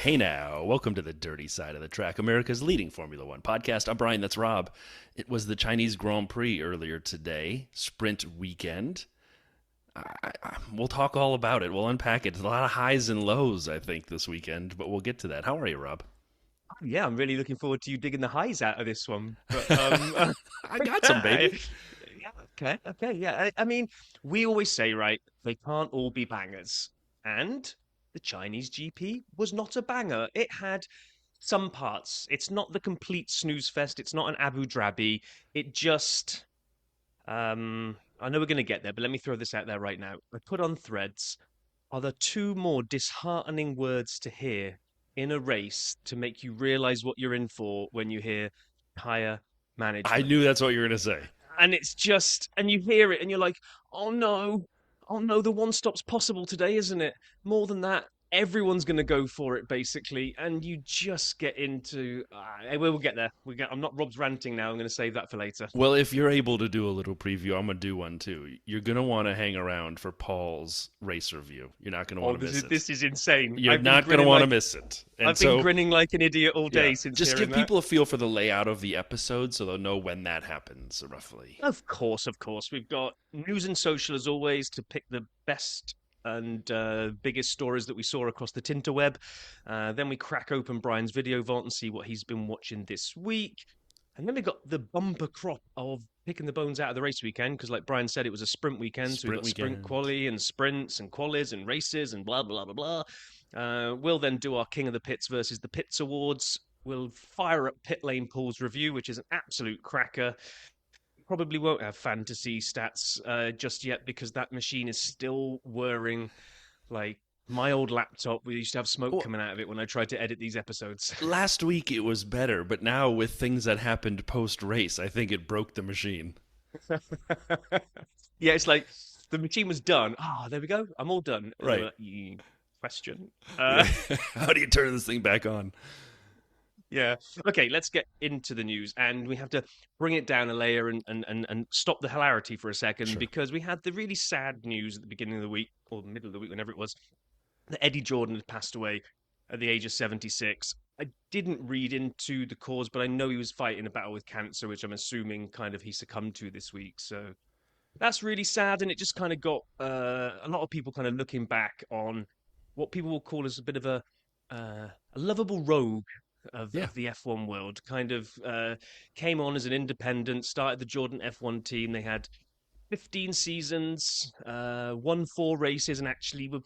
Hey now, welcome to the dirty side of the track, America's leading Formula One podcast. I'm Brian, that's Rob. It was the Chinese Grand Prix earlier today, sprint weekend. We'll talk all about it. We'll unpack it. There's a lot of highs and lows, I think, this weekend, but we'll get to that. How are you, Rob? Yeah, I'm really looking forward to you digging the highs out of this one. But I got some, baby. yeah, okay, yeah. I mean, we always say, right, they can't all be bangers, and the Chinese GP was not a banger. It had some parts. It's not the complete snooze fest. It's not an Abu Dhabi. It just, I know we're going to get there, but let me throw this out there right now. I put on threads. Are there two more disheartening words to hear in a race to make you realize what you're in for when you hear tire I management? knew that's what you were going to say. And it's just, and you hear it and you're like, oh no, the one stop's possible today, isn't it? More than that, everyone's going to go for it basically. And you just get into, we'll get there. I'm not Rob's ranting now. I'm going to save that for later. Well, if you're able to do a little preview, I'm going to do one too. You're going to want to hang around for Paul's race review. You're not going to Oh, want to miss it. this is insane. You're not going to want to miss it. And I've been grinning like an idiot all day since just hearing give that. people a feel for the layout of the episode so they'll know when that happens, roughly. Of course. We've got news and social as always to pick the best and biggest stories that we saw across the Tinterweb. Then we crack open Brian's video vault and see what he's been watching this week. And then we got the bumper crop of picking the bones out of the race weekend because, like Brian said, it was a sprint weekend. So we've got sprint quali and sprints and qualies and races and blah, blah, blah, blah. We'll then do our King of the Pits versus the Pits Awards. We'll fire up Pitlane Paul's review, which is an absolute cracker. Probably won't have fantasy stats just yet because that machine is still whirring like my old laptop. We used to have smoke coming out of it when I tried to edit these episodes. Last week it was better, but now with things that happened post-race, I think it broke the machine. Yeah, it's like the machine was done. There we go. I'm all done. Right. Question. How do you turn this thing back on? Yeah. Okay, let's get into the news. And we have to bring it down a layer and stop the hilarity for a second because we had the really sad news at the beginning of the week or the middle of the week, whenever it was, that Eddie Jordan had passed away at the age of 76. I didn't read into the cause, but I know he was fighting a battle with cancer, which I'm assuming kind of he succumbed to this week. So that's really sad. And it just kind of got a lot of people kind of looking back on what people will call as a bit of a lovable rogue of the F1 world. Kind of came on as an independent, started the Jordan F1 team. They had 15 seasons, won 4 races, and actually were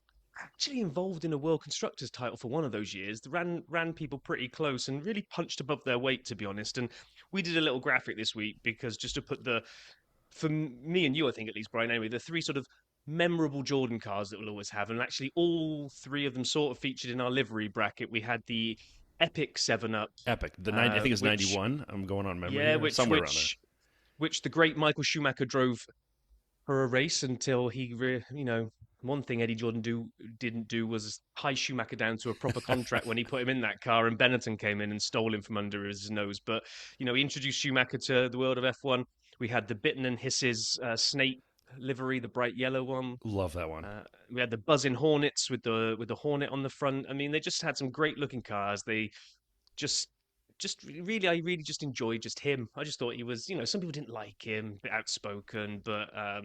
involved in a World Constructors title for one of those years. They ran people pretty close and really punched above their weight, to be honest. And we did a little graphic this week because just to put for me and you, I think at least, Brian, anyway, the 3 sort of memorable Jordan cars that we'll always have. And actually all 3 of them sort of featured in our livery bracket. We had the Epic 7-Up. Epic. I think it's 91. I'm going on memory. Yeah, somewhere around there. Which the great Michael Schumacher drove for a race until he, one thing Eddie Jordan didn't do was tie Schumacher down to a proper contract when he put him in that car, and Benetton came in and stole him from under his nose. But, he introduced Schumacher to the world of F1. We had the Bitten and Hisses Snake livery, the bright yellow one. Love that one. We had the Buzzing Hornets with the Hornet on the front. I mean, they just had some great looking cars. They just really, I really just enjoyed just him. I just thought he was, some people didn't like him, a bit outspoken, but I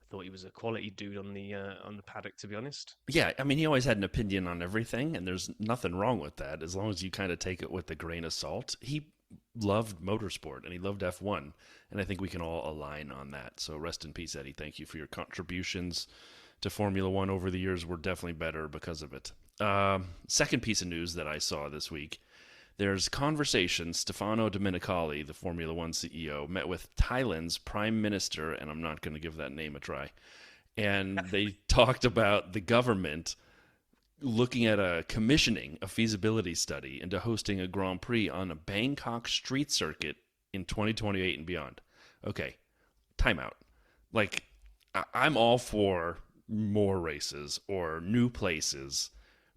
thought he was a quality dude on the paddock, to be honest. Yeah, I mean, he always had an opinion on everything, and there's nothing wrong with that as long as you kind of take it with a grain of salt. He loved motorsport and he loved F1, and I think we can all align on that. So rest in peace, Eddie. Thank you for your contributions to Formula One over the years. We're definitely better because of it. Second piece of news that I saw this week, there's conversation. Stefano Domenicali, the Formula One CEO, met with Thailand's prime minister, and I'm not going to give that name a try, and they talked about the government looking at commissioning a feasibility study into hosting a Grand Prix on a Bangkok street circuit in 2028 and beyond. Okay, timeout. Like, I'm all for more races or new places,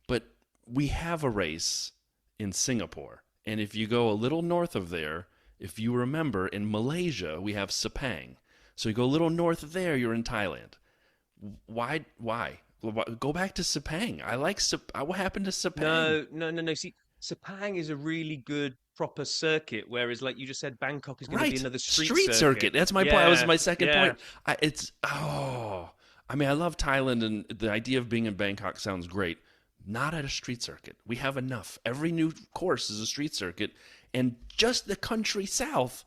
but we have a race in Singapore. And if you go a little north of there, if you remember, in Malaysia, we have Sepang. So you go a little north of there, you're in Thailand. Why? Go back to Sepang. I like what happened to Sepang? No. See, Sepang is a really good proper circuit, whereas, like you just said, Bangkok is going to be Right. another street Street circuit. circuit. That's my point. That was Yeah, my second yeah. point. I mean, I love Thailand, and the idea of being in Bangkok sounds great. Not at a street circuit. We have enough. Every new course is a street circuit, and just the country south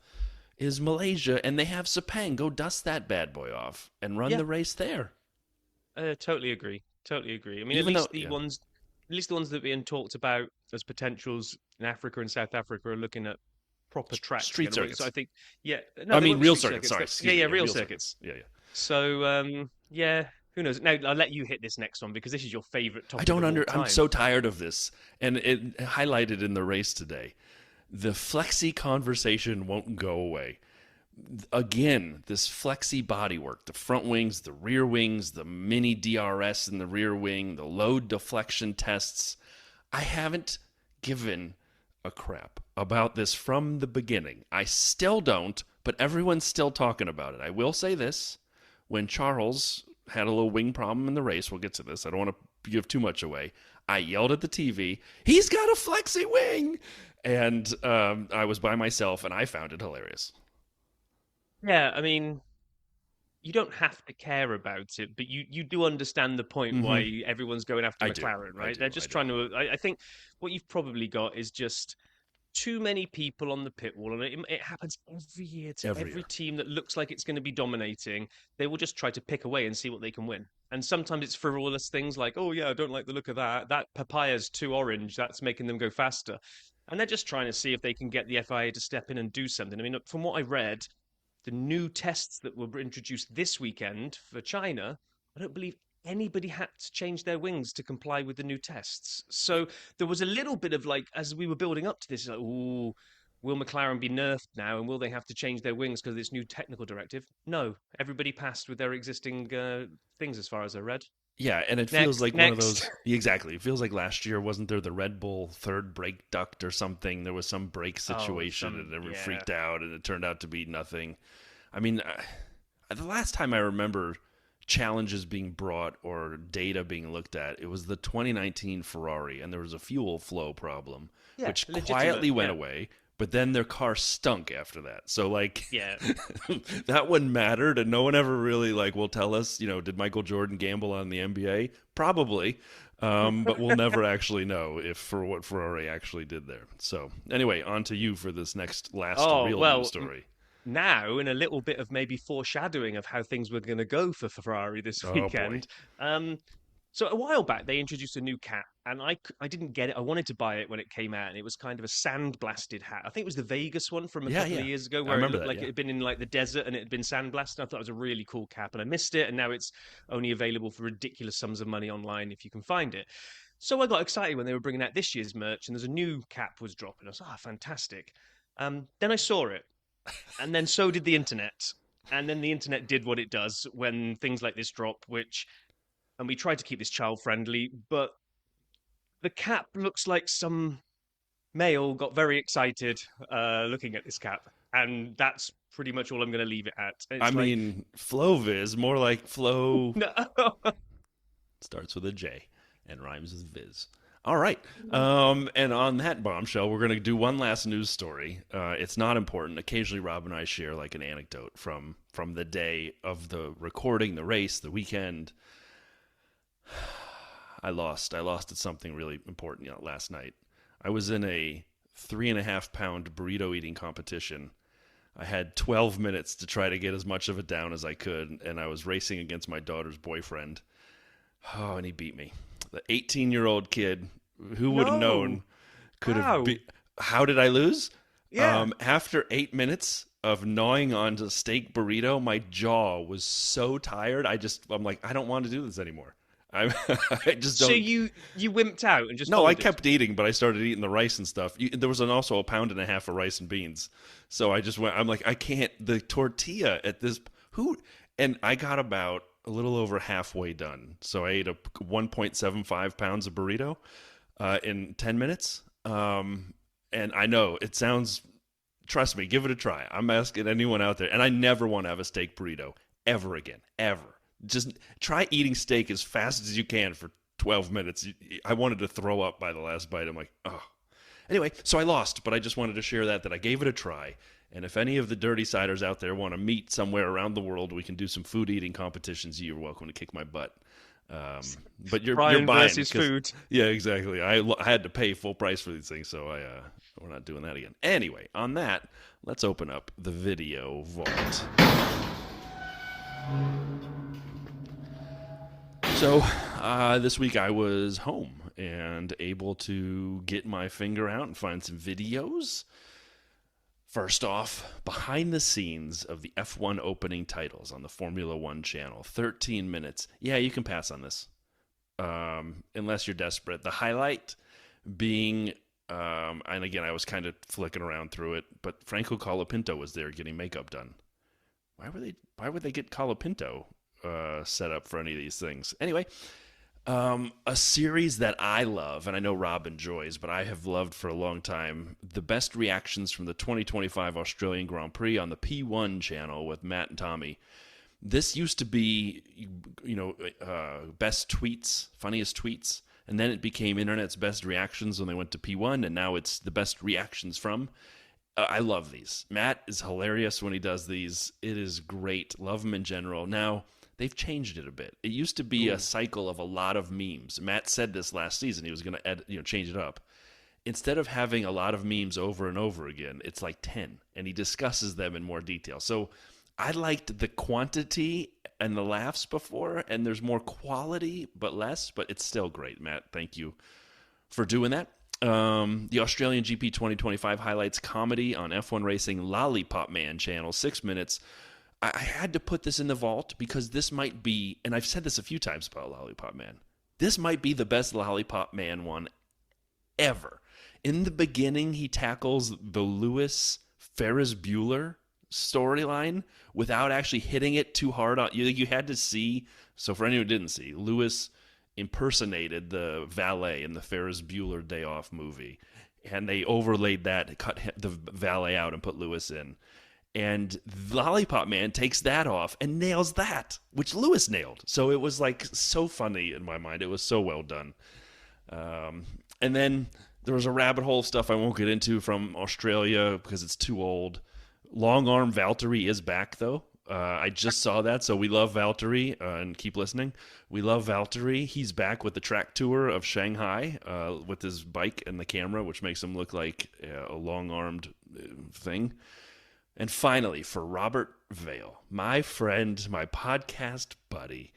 is Malaysia, and they have Sepang. Go dust that bad boy off and run Yeah, the race there. totally agree. Totally agree. I mean, Even though, at least the ones that are being talked about as potentials in Africa and South Africa are looking at proper tracks street again. So circuits. I think, yeah, no, I they mean, won't be real street circuits. Sorry, Yeah, excuse me. yeah, Yeah, real real circuits. circuits. Yeah. So, yeah, who knows? Now I'll let you hit this next one because this is your favorite I topic don't of all I'm time. so tired of this, and it highlighted in the race today. The flexi conversation won't go away. Again, this flexi bodywork, the front wings, the rear wings, the mini DRS in the rear wing, the load deflection tests. I haven't given a crap about this from the beginning. I still don't, but everyone's still talking about it. I will say this. When Charles had a little wing problem in the race, we'll get to this. I don't want to give too much away. I yelled at the TV, "He's got a flexi wing!" And I was by myself, and I found it hilarious. Yeah, I mean, you don't have to care about it, but you do understand the point Mm-hmm. why everyone's going after I do. McLaren, I right? do. They're I just do. trying to. I think what you've probably got is just too many people on the pit wall, and it happens every year to Every every year. team that looks like it's going to be dominating. They will just try to pick away and see what they can win. And sometimes it's frivolous things like, oh yeah, I don't like the look of that. That papaya's too orange. That's making them go faster. And they're just trying to see if they can get the FIA to step in and do something. I mean, from what I read, the new tests that were introduced this weekend for China, I don't believe anybody had to change their wings to comply with the new tests. So there was a little bit of like, as we were building up to this, like, ooh, will McLaren be nerfed now, and will they have to change their wings because of this new technical directive? No, everybody passed with their existing things, as far as I read. Yeah, and it feels Next, like one of next. those. Exactly. It feels like last year, wasn't there the Red Bull third brake duct or something? There was some brake Oh, situation and everyone yeah. freaked out and it turned out to be nothing. I mean, the last time I remember challenges being brought or data being looked at, it was the 2019 Ferrari, and there was a fuel flow problem, Yeah, which legitimate. quietly went Yeah, away. But then their car stunk after that. So like yeah. that one mattered, and no one ever really like will tell us. Did Michael Jordan gamble on the NBA? Probably, but we'll never actually know if for what Ferrari actually did there. So anyway, on to you for this next last Oh, real news well, story. now in a little bit of maybe foreshadowing of how things were going to go for Ferrari this Oh boy. weekend. So a while back they introduced a new cap, and I didn't get it. I wanted to buy it when it came out, and it was kind of a sandblasted hat. I think it was the Vegas one from a Yeah, couple yeah. of years ago, I where it remember looked that. like it Yeah. had been in like the desert and it had been sandblasted. I thought it was a really cool cap, and I missed it, and now it's only available for ridiculous sums of money online if you can find it. So I got excited when they were bringing out this year's merch, and there's a new cap was dropping. I was fantastic. Then I saw it, and then so did the internet. And then the internet did what it does when things like this drop, and we tried to keep this child friendly, but the cap looks like some male got very excited looking at this cap. And that's pretty much all I'm going to leave it at. I It's like, mean, Floviz, more like Flow no. starts with a J and rhymes with Viz. All right. And on that bombshell, we're going to do one last news story. It's not important. Occasionally, Rob and I share like an anecdote from the day of the recording, the race, the weekend. I lost at something really important last night. I was in a 3.5-pound burrito eating competition. I had 12 minutes to try to get as much of it down as I could, and I was racing against my daughter's boyfriend. Oh, and he beat me. The 18-year-old kid, who would have known, could have Wow. beat. How did I lose? Yeah. After 8 minutes of gnawing on a steak burrito, my jaw was so tired. I'm like, I don't want to do this anymore. I just don't. So you wimped out and just No, I folded? kept eating, but I started eating the rice and stuff. There was also 1.5 pounds of rice and beans. So I just went, I'm like, I can't, the tortilla at this, and I got about a little over halfway done. So I ate a 1.75 pounds of burrito in 10 minutes. And I know it sounds, trust me, give it a try. I'm asking anyone out there, and I never want to have a steak burrito ever again, ever. Just try eating steak as fast as you can for 12 minutes. I wanted to throw up by the last bite. I'm like, oh. Anyway, so I lost, but I just wanted to share that I gave it a try. And if any of the dirty siders out there want to meet somewhere around the world, we can do some food eating competitions. You're welcome to kick my butt. But you're Brian buying versus food. Yeah, exactly. I had to pay full price for these things, so we're not doing that again. Anyway, on that, let's open up the video vault. So this week I was home and able to get my finger out and find some videos. First off, behind the scenes of the F1 opening titles on the Formula One channel. 13 minutes. Yeah, you can pass on this. Unless you're desperate. The highlight being, and again, I was kind of flicking around through it, but Franco Colapinto was there getting makeup done. Why would they get Colapinto set up for any of these things? Anyway, a series that I love, and I know Rob enjoys, but I have loved for a long time, the best reactions from the 2025 Australian Grand Prix on the P1 channel with Matt and Tommy. This used to be, best tweets, funniest tweets, and then it became internet's best reactions when they went to P1, and now it's the best reactions from. I love these. Matt is hilarious when he does these. It is great. Love him in general. Now, they've changed it a bit. It used to be a cycle of a lot of memes. Matt said this last season. He was going to change it up. Instead of having a lot of memes over and over again, it's like 10, and he discusses them in more detail. So I liked the quantity and the laughs before, and there's more quality but less, but it's still great, Matt. Thank you for doing that. The Australian GP 2025 highlights comedy on F1 Racing Lollipop Man channel, 6 minutes. I had to put this in the vault because this might be, and I've said this a few times about Lollipop Man, this might be the best Lollipop Man one ever. In the beginning, he tackles the Lewis Ferris Bueller storyline without actually hitting it too hard on you. You had to see, so for anyone who didn't see, Lewis impersonated the valet in the Ferris Bueller Day Off movie, and they overlaid that, cut the valet out and put Lewis in. And Lollipop Man takes that off and nails that, which Lewis nailed. So it was like so funny in my mind. It was so well done. And then there was a rabbit hole of stuff I won't get into from Australia because it's too old. Long Arm Valtteri is back, though. I just saw that, so we love Valtteri, and keep listening. We love Valtteri. He's back with the track tour of Shanghai with his bike and the camera, which makes him look like a long-armed thing. And finally, for Robert Vale, my friend, my podcast buddy,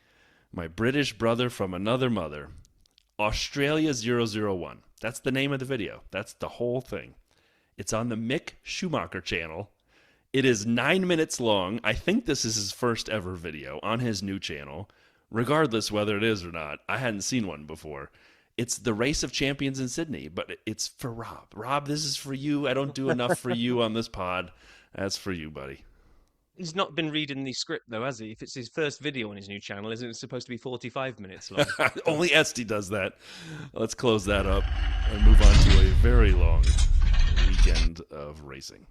my British brother from another mother, Australia 001. That's the name of the video. That's the whole thing. It's on the Mick Schumacher channel. It is 9 minutes long. I think this is his first ever video on his new channel. Regardless whether it is or not, I hadn't seen one before. It's the Race of Champions in Sydney, but it's for Rob. Rob, this is for you. I don't do enough for you on this pod. That's for you, buddy. He's not been reading the script, though, has he? If it's his first video on his new channel, isn't it supposed to be 45 minutes long? Only Esty does that. Let's close that up and move on to a very long weekend of racing.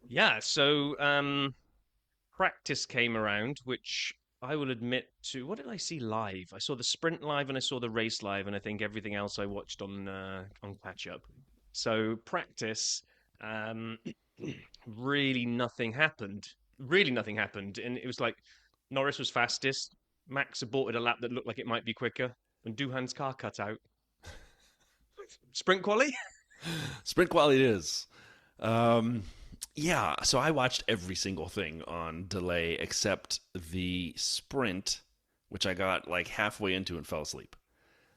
Yeah, so practice came around, which I will admit to. What did I see live? I saw the sprint live and I saw the race live, and I think everything else I watched on catch up. So practice, really nothing happened. Really nothing happened, and it was like Norris was fastest. Max aborted a lap that looked like it might be quicker, and Doohan's car cut out. Sprint quali? Sprint quali it is. Yeah, so I watched every single thing on delay except the sprint, which I got like halfway into and fell asleep.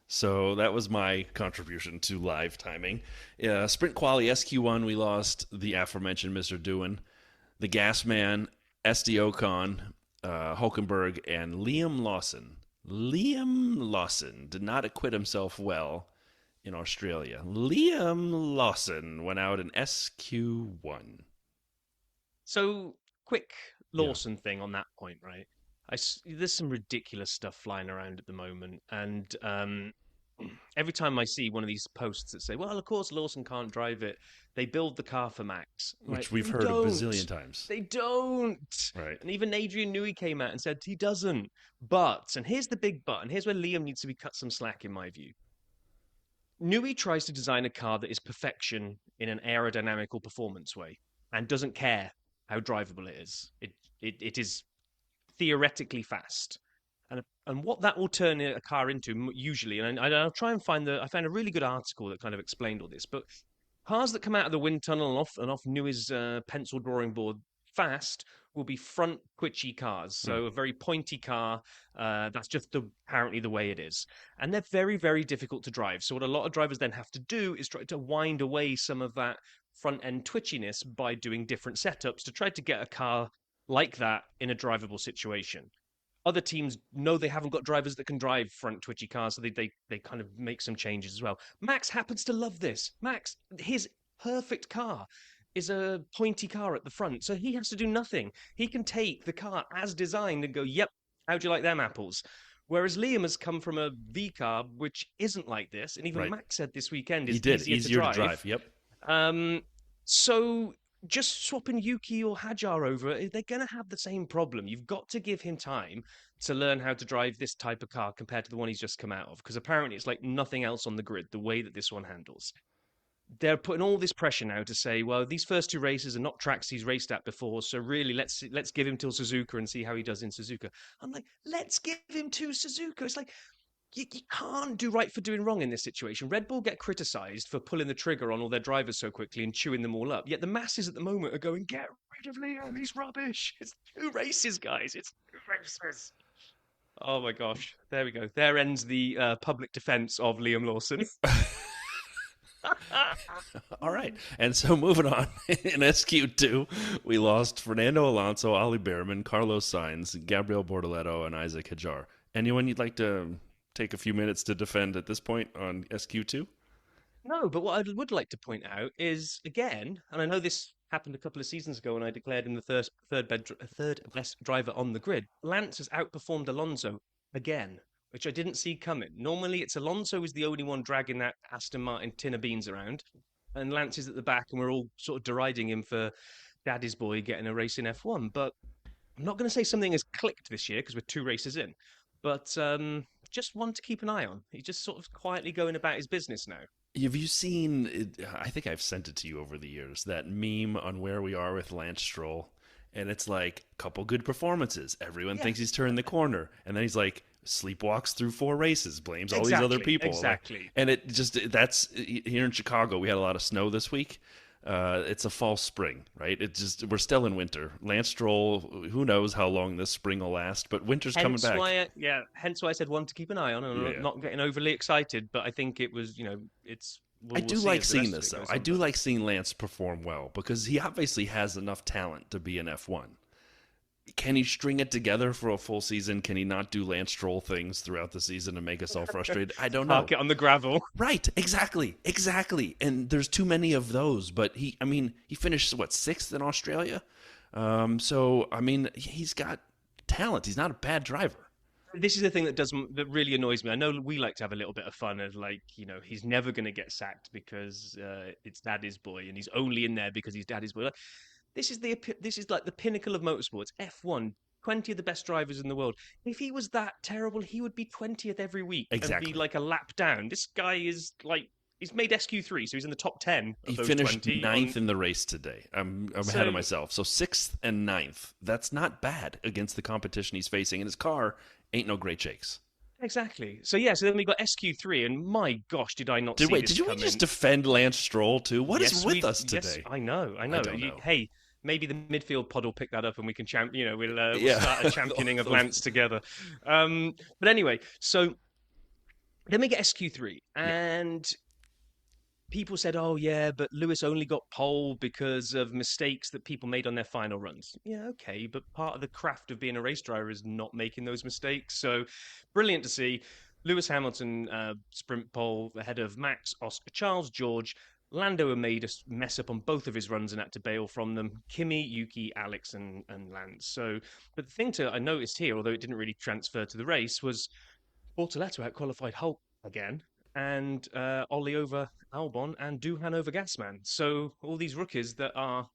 So that was my contribution to live timing. Sprint quali SQ1, we lost the aforementioned Mr. Doohan, the Gas Man, SD Ocon, Hulkenberg, and Liam Lawson. Liam Lawson did not acquit himself well in Australia. Liam Lawson went out in SQ1. So, quick Lawson thing on that point, right? There's some ridiculous stuff flying around at the moment, and every time I see one of these posts that say, "Well, of course Lawson can't drive it. They build the car for Max." Right? Which we've They heard a don't. bazillion times. They don't. Right. And even Adrian Newey came out and said he doesn't. But, and here's the big but, and here's where Liam needs to be cut some slack, in my view. Newey tries to design a car that is perfection in an aerodynamical performance way and doesn't care how drivable it is. It is theoretically fast. And what that will turn a car into usually, and I'll try and I found a really good article that kind of explained all this, but cars that come out of the wind tunnel and off Newey's pencil drawing board fast will be front twitchy cars. So a very pointy car. That's just apparently the way it is. And they're very, very difficult to drive. So what a lot of drivers then have to do is try to wind away some of that front end twitchiness by doing different setups to try to get a car like that in a drivable situation. Other teams know they haven't got drivers that can drive front twitchy cars, so they kind of make some changes as well. Max happens to love this. Max, his perfect car is a pointy car at the front, so he has to do nothing. He can take the car as designed and go, "Yep, how'd you like them apples?" Whereas Liam has come from a V car which isn't like this, and even Right. Max said this weekend He is did. easier to drive. Yep. So just swapping Yuki or Hajar over, they're going to have the same problem. You've got to give him time to learn how to drive this type of car compared to the one he's just come out of, because apparently it's like nothing else on the grid, the way that this one handles. They're putting all this pressure now to say, well, these first two races are not tracks he's raced at before, so really let's give him till Suzuka and see how he does in Suzuka. I'm like, let's give him to Suzuka. It's like, you can't do right for doing wrong in this situation. Red Bull get criticised for pulling the trigger on all their drivers so quickly and chewing them all up. Yet the masses at the moment are going, "Get rid of Liam, he's rubbish." It's 2 races, guys. It's 2 races. Oh my gosh. There we go. There ends the public defence of Liam Lawson. All right. And so moving on, in SQ2, we lost Fernando Alonso, Ali Behrman, Carlos Sainz, Gabriel Bortoleto, and Isaac Hajar. Anyone you'd like to take a few minutes to defend at this point on SQ2? No, but what I would like to point out is, again, and I know this happened a couple of seasons ago when I declared him the third best driver on the grid. Lance has outperformed Alonso again, which I didn't see coming. Normally, it's Alonso who's the only one dragging that Aston Martin tin of beans around, and Lance is at the back, and we're all sort of deriding him for daddy's boy getting a race in F1. But I'm not going to say something has clicked this year because we're 2 races in, but just one to keep an eye on. He's just sort of quietly going about his business now. Have you seen, I think I've sent it to you over the years, that meme on where we are with Lance Stroll? And it's like, couple good performances. Everyone thinks he's turned the corner. And then he's like, sleepwalks through 4 races, blames all these other people. Exactly. And it just, that's, here in Chicago, we had a lot of snow this week. It's a false spring, right? It's just, we're still in winter. Lance Stroll, who knows how long this spring will last, but winter's coming back. Hence why I said one to keep an eye on, and I'm not getting overly excited, but I think it was, it's. I do like seeing this, though. I do like seeing Lance perform well, because he obviously has enough talent to be an F1. Can he string it together for a full season? Can he not do Lance Stroll things throughout the season and make us all frustrated? I don't know. Park it on the gravel. Right, exactly. And there's too many of those. But he finished, 6th in Australia? So, he's got talent. He's not a bad driver. This is the thing that really annoys me. I know we like to have a little bit of fun of he's never going to get sacked because it's daddy's boy, and he's only in there because he's daddy's boy. This is like the pinnacle of motorsports. F1, 20 of the best drivers in the world. If he was that terrible, he would be 20th every week Exactly. and be like a lap down. This guy is like, he's made SQ3, so he's in the top 10 of he those finished 20. 9th in the race today. I'm ahead of myself. So 6th and 9th. That's not bad against the competition he's facing. And his car ain't no great shakes. Exactly. So then we got SQ3, and my gosh, did I not see this Did we just defend Lance Stroll too? What is with us today? Yes, I know. I don't know. Hey, maybe the midfield pod will pick that up, and we can we'll start a championing of Lance together. But anyway, so then we get SQ3, and people said, "Oh yeah, but Lewis only got pole because of mistakes that people made on their final runs." Yeah, okay, but part of the craft of being a race driver is not making those mistakes. So brilliant to see. Lewis Hamilton sprint pole ahead of Max, Oscar, Charles, George. Lando made a mess up on both of his runs and had to bail from them. Kimi, Yuki, Alex, and Lance. So, but the thing I noticed here, although it didn't really transfer to the race, was Bortoleto out-qualified Hulk again. and Ollie over Albon and Duhan over Gasman. So all these rookies that are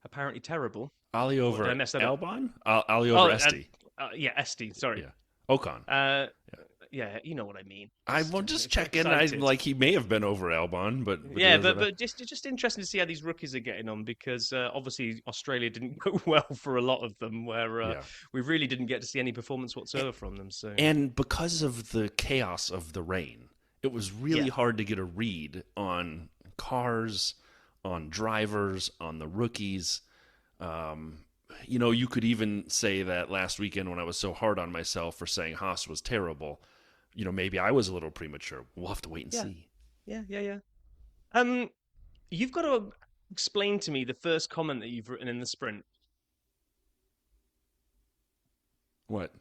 apparently terrible. Ali Or did I over mess that up? Albon? Ali Oh, over Esty. yeah, Esti. Sorry. Yeah. Ocon. Uh, Yeah. yeah, you know what I mean. I will just check in. Excited. Like he may have been over Albon, but Yeah, but just interesting to see how these rookies are getting on because obviously Australia didn't go well for a lot of them, where we really didn't get to see any performance whatsoever from them. So and because of the chaos of the rain, it was really hard to get a read on cars, on drivers, on the rookies. You could even say that last weekend when I was so hard on myself for saying Haas was terrible, maybe I was a little premature. We'll have to wait and see. Yeah. You've got to explain to me the first comment that you've written in the sprint. What?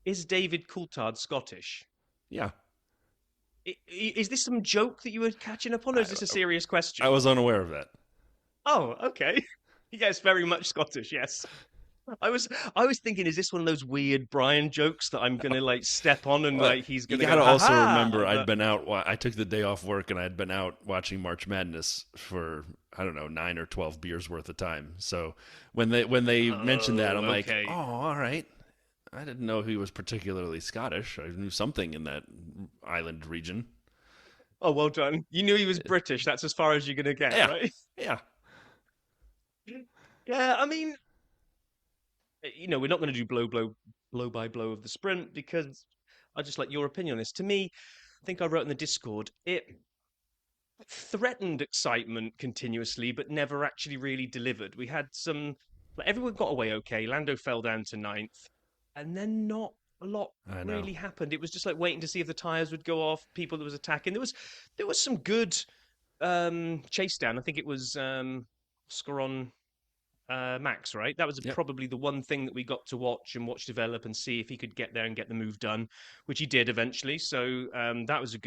Is David Coulthard Scottish? Yeah. Is this some joke that you were catching up on, or is this a serious question? I was unaware of that. Oh, okay. Yes, very much Scottish, yes. I was thinking, is this one of those weird Brian jokes that I'm gonna step on and he's gonna? You gotta also remember, I'd been out. I took the day off work and I'd been out watching March Madness for 9 or 12 beers worth of time. So when they mentioned that, I'm like, oh, all right. I didn't know he was particularly Scottish. I knew something in that island region. Oh, well done. You knew he was British. That's as far as you're gonna get, right? Yeah. Yeah, I mean, we're not going to do blow by blow of the sprint because I just like your opinion on this. To me, I think I wrote in the Discord, it threatened excitement continuously, but never actually really delivered. We had everyone got away okay. Lando fell down to 9th, and then not a lot really happened. It was just like waiting to see if the tires would go off. People that was attacking. There was some good chase down. I think it was Oscar on Max, right? That was probably the one thing that we got to watch develop and see if he could get there and get the move done, which he did eventually. So that was a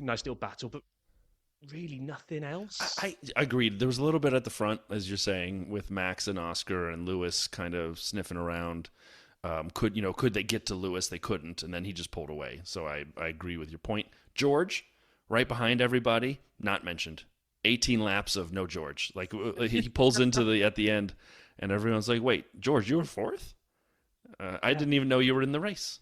nice little battle, but really nothing else. I agreed. There was a little bit at the front, as you're saying, with Max and Oscar and Lewis kind of sniffing around. Could they get to Lewis? They couldn't, and then he just pulled away. So I agree with your point. George, right behind everybody, not mentioned. 18 laps of no George. Like he pulls into at the end, and everyone's like, "Wait, George, you were 4th? I didn't even know you were in the race."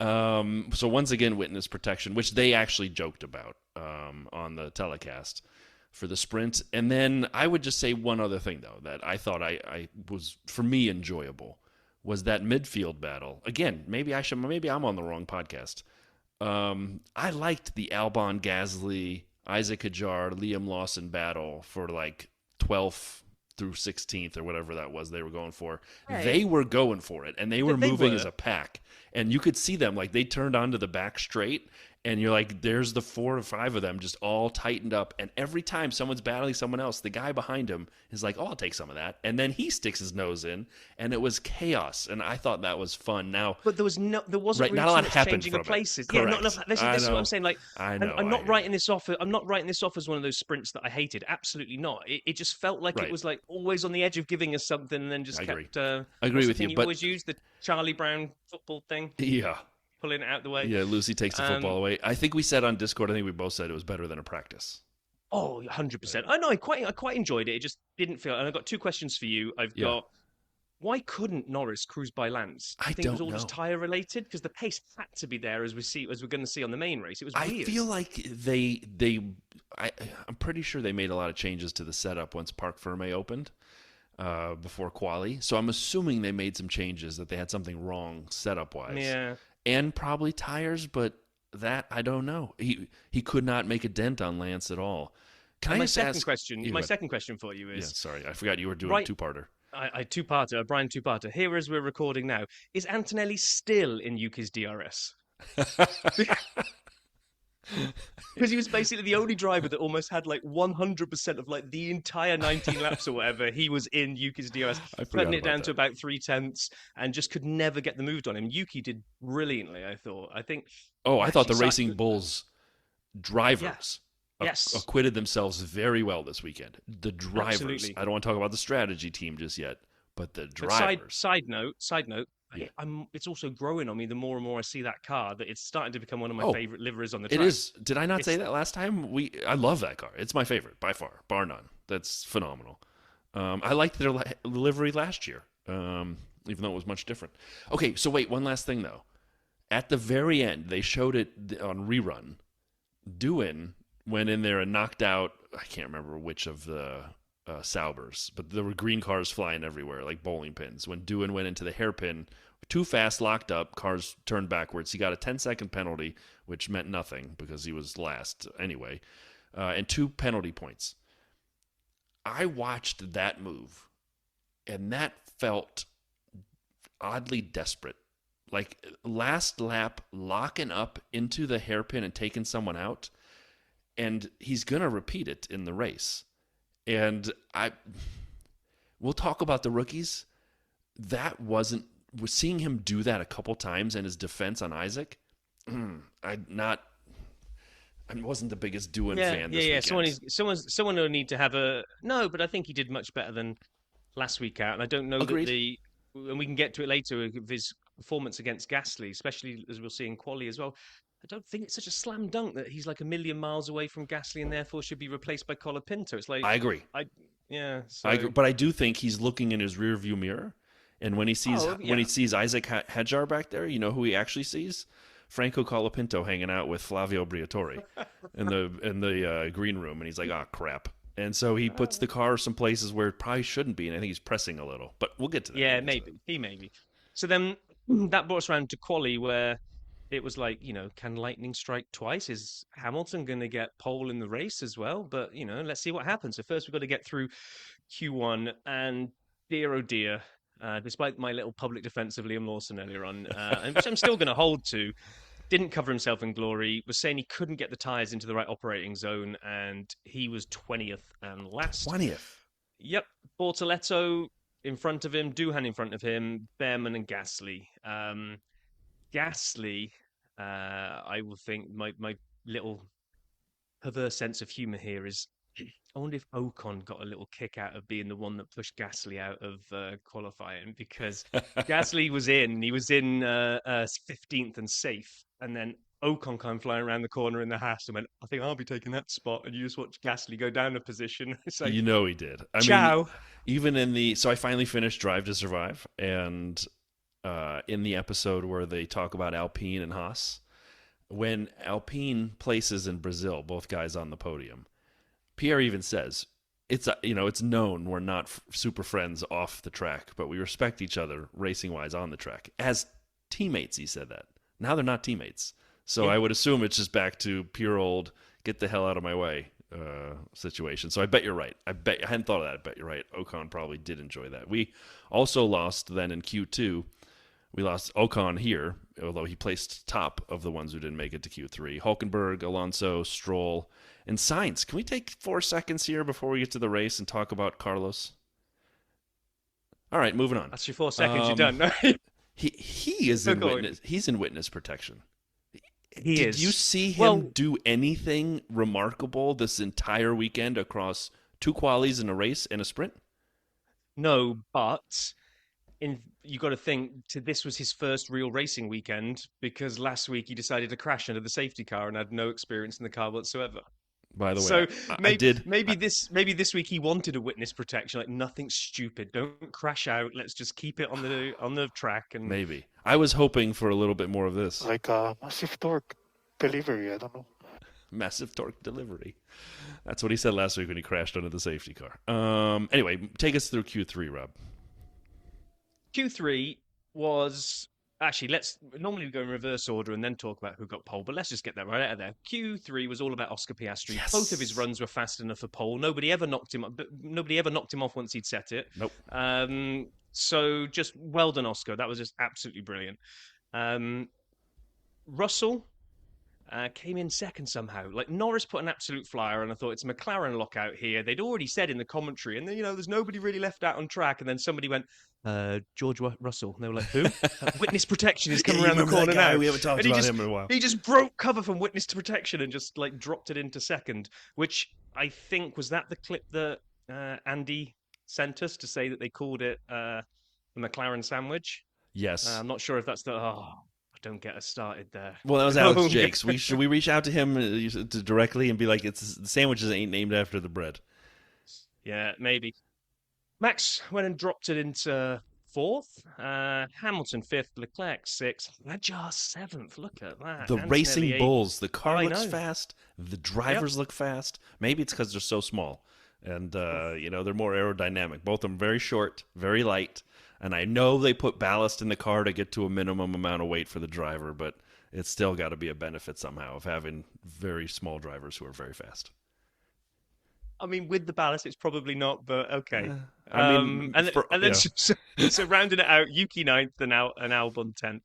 So once again, witness protection, which they actually joked about on the telecast for the sprint. And then I would just say one other thing though that I thought I was for me enjoyable was that midfield battle. Again, maybe I'm on the wrong podcast. I liked the Albon Gasly, Isaac Hadjar, Liam Lawson battle for 12th through 16th or whatever that was they were going for. Right. They were going for it, and they were moving as a pack. And you could see them, they turned onto the back straight, and you're like, there's the 4 or 5 of them just all tightened up. And every time someone's battling someone else, the guy behind him is like, oh, I'll take some of that. And then he sticks his nose in, and it was chaos. And I thought that was fun. Now, but there wasn't really not a lot happened changing of places. Correct. Yeah, this is what I'm saying. I know. I'm not writing this off. I'm not writing this off as one of those sprints that I hated. Absolutely not. It just felt like it was always on the edge of giving us something, and then just kept. I agree with you. But always use the Charlie Brown football thing. Yeah. Pulling it out the way. Yeah, Lucy takes the football away. I think we said on Discord, I think we both said it was better than a practice. Oh, 100%. I know, I quite enjoyed it. It just didn't feel... And I've got 2 questions for you. I've got... Why couldn't Norris cruise by Lance? I think it was all just tyre related? Because the pace had to be there as we're going to see on the main race. It was weird. I feel like I'm pretty sure they made a lot of changes to the setup once Parc Ferme opened before Qualy. So I'm assuming they made some changes, that they had something wrong setup-wise. Yeah. And probably tires, but that I don't know. He could not make a dent on Lance at all. My second question for you is... Yeah, sorry, I forgot you were doing a two-parter. Two-parter, Brian two-parter. Here as we're recording now, is Antonelli still in Yuki's DRS? Because he was basically the only driver that almost had 100% of the entire 19 laps or whatever. He was in Yuki's DRS, cutting it down to about 3/10, and just could never get the move on him. Yuki did brilliantly, I thought. I thought the Racing Bulls drivers acquitted themselves very well this weekend. The drivers. Absolutely. I don't want to talk about the strategy team just yet, but the drivers. Side note. it's also growing on me the more and more I see that car, that it's starting to become one of my Oh, favorite liveries on the it track. is. Did I not say It's that last time? I love that car. It's my favorite by far, bar none. That's phenomenal. I liked their livery last year, even though it was much different. Okay, so wait, one last thing though. At the very end, they showed it on rerun. Doohan went in there and knocked out, I can't remember which of the Saubers, but there were green cars flying everywhere like bowling pins. When Doohan went into the hairpin, too fast, locked up, cars turned backwards. He got a 10-second penalty, which meant nothing because he was last anyway, and 2 penalty points. I watched that move, and that felt oddly desperate. Like last lap, locking up into the hairpin and taking someone out, and he's gonna repeat it in the race. And we'll talk about the rookies. That wasn't seeing him do that a couple times and his defense on Isaac. I wasn't the biggest Doohan fan this weekend. Someone will need to have a no, but I think he did much better than last week out, and I don't know Agreed. and we can get to it later of his performance against Gasly, especially as we'll see in Qualy as well. I don't think it's such a slam dunk that he's like a million miles away from Gasly and therefore should be replaced by Colapinto. It's like I agree. So I agree, but I do think he's looking in his rearview mirror, and when he sees Isaac Hedjar back there, you know who he actually sees? Franco Colapinto hanging out with Flavio Briatore in the green room, and he's like, "Oh crap!" And so he puts the car some places where it probably shouldn't be, and I think he's pressing a little. But we'll get to that. Yeah, maybe. So then that brought us around to Quali, where it was like, can lightning strike twice? Is Hamilton going to get pole in the race as well? But, let's see what happens. So first we've got to get through Q1, and dear, oh dear, despite my little public defense of Liam Lawson earlier on, which I'm still going to hold to, didn't cover himself in glory, was saying he couldn't get the tyres into the right operating zone, and he was 20th and last. 20th? Yep. Bortoletto in front of him, Doohan in front of him, Behrman and Gasly. Gasly, I will think my little perverse sense of humour here is, I wonder if Ocon got a little kick out of being the one that pushed Gasly out of qualifying, because Gasly was in 15th and safe, and then Ocon came flying around the corner in the Haas and went, I think I'll be taking that spot, and you just watch Gasly go down a position. It's like, he did. Ciao. Mean, even so I finally finished Drive to Survive, and in the episode where they talk about Alpine and Haas, when Alpine places in Brazil both guys on the podium, Pierre even says, it's known we're not super friends off the track, but we respect each other racing-wise on the track. As teammates, he said that. Now they're not teammates. So I would assume it's just back to pure old, get the hell out of my way situation. So I bet you're right. I hadn't thought of that. I bet you're right. Ocon probably did enjoy that. We also lost then in Q2. We lost Ocon here, although he placed top of the ones who didn't make it to Q3. Hulkenberg, Alonso, Stroll, and Sainz. Can we take 4 seconds here before we get to the race and talk about Carlos? All right, moving on. That's your 4 seconds. You're done. he is in witness. He's in witness protection. Did you see him do anything remarkable this entire weekend across 2 qualies in a race and a sprint? No, but you got to think, this was his first real racing weekend, because last week he decided to crash into the safety car and had no experience in the car whatsoever. By the way, so I did. Maybe this week he wanted a witness protection, like nothing stupid. Don't crash out. Let's just keep it on the track. And maybe I was hoping for a little bit more of this, like massive torque delivery. I don't know. Massive torque delivery. That's what he said last week when he crashed under the safety car. Anyway, take us through Q3, Rob. Q3 was actually, normally we go in reverse order and then talk about who got pole, but let's just get that right out of there. Q3 was all about Oscar Piastri. Yes. Both of his runs were fast enough for pole. Nobody ever knocked him off once he'd set it. Nope. So just well done, Oscar. That was just absolutely brilliant. Russell came in second somehow. Like, Norris put an absolute flyer, and I thought, it's a McLaren lockout here. They'd already said in the commentary, and then, there's nobody really left out on track, and then somebody went, George Russell. And they were like, who? Witness protection is coming around the corner now. We haven't talked about him in a while. He just broke cover from witness to protection and just dropped it into second, which I think, was that the clip that Andy sent us to say that they called it the McLaren sandwich? Yes. I'm not sure if that's the. Oh, don't get us started there. Well, that was Alex Don't Jakes. get- Should we reach out to him directly and be like, "It's the sandwiches ain't named after the bread." Yeah, maybe. Max went and dropped it into fourth. Hamilton fifth. Leclerc sixth. Lejar seventh. Look at that. The Antonelli racing eighth. bulls. The car I looks know. fast. The drivers look fast. Maybe it's because they're so small, and they're more aerodynamic. Both of them very short, very light. And I know they put ballast in the car to get to a minimum amount of weight for the driver, but it's still got to be a benefit somehow of having very small drivers who are very fast. I mean, with the ballast, it's probably not, but okay. So rounding it out, Yuki ninth and Albon 10th.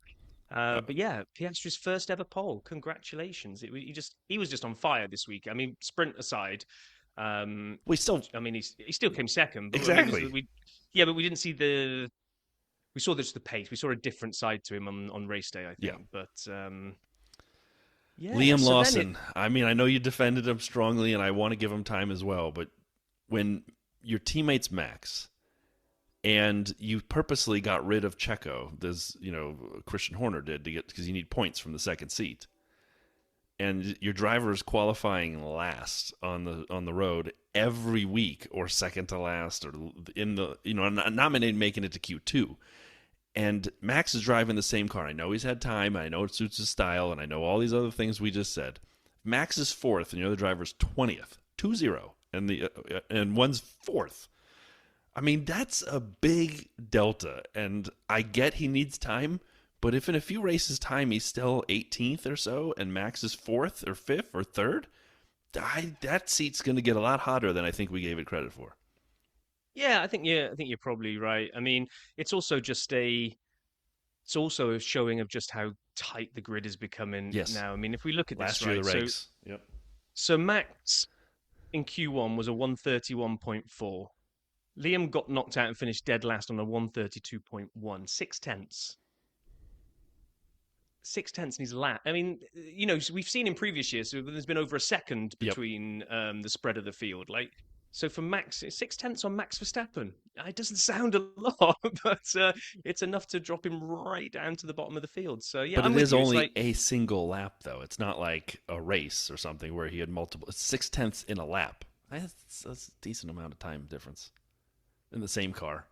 But yeah, Piastri's first ever pole. Congratulations! He was just on fire this week. I mean, sprint aside, he still came second. But exactly. But we didn't see the. We saw the pace. We saw a different side to him on race day, I think. Yeah. But Liam Lawson. I mean, I know you defended him strongly, and I want to give him time as well. But when your teammate's Max, and you purposely got rid of Checo, as Christian Horner did, because you need points from the second seat, and your driver is qualifying last on the road every week, or second to last, or in the not making it to Q2. And Max is driving the same car. I know he's had time. I know it suits his style. And I know all these other things we just said. Max is fourth, and the other driver's 20th. 2-0. And one's fourth. I mean, that's a big delta. And I get he needs time. But if in a few races' time he's still 18th or so, and Max is fourth or fifth or third, that seat's going to get a lot hotter than I think we gave it credit for. Yeah, I think you're probably right. I mean, it's also a showing of just how tight the grid is becoming now. I mean, if we look at last this, year right? the regs. Yep. So Max in Q1 was a 131.4. Liam got knocked out and finished dead last on a 132.1, 6/10. 6/10 in his lap. I mean, we've seen in previous years, so there's been over a second between the spread of the field. So for Max, 6/10 on Max Verstappen. It doesn't sound a lot, but it's enough to drop him right down to the bottom of the field. So yeah, but it is only a single lap, though. It's not like a race or something where he had multiple. It's 6/10 in a lap. That's a decent amount of time difference in the same car.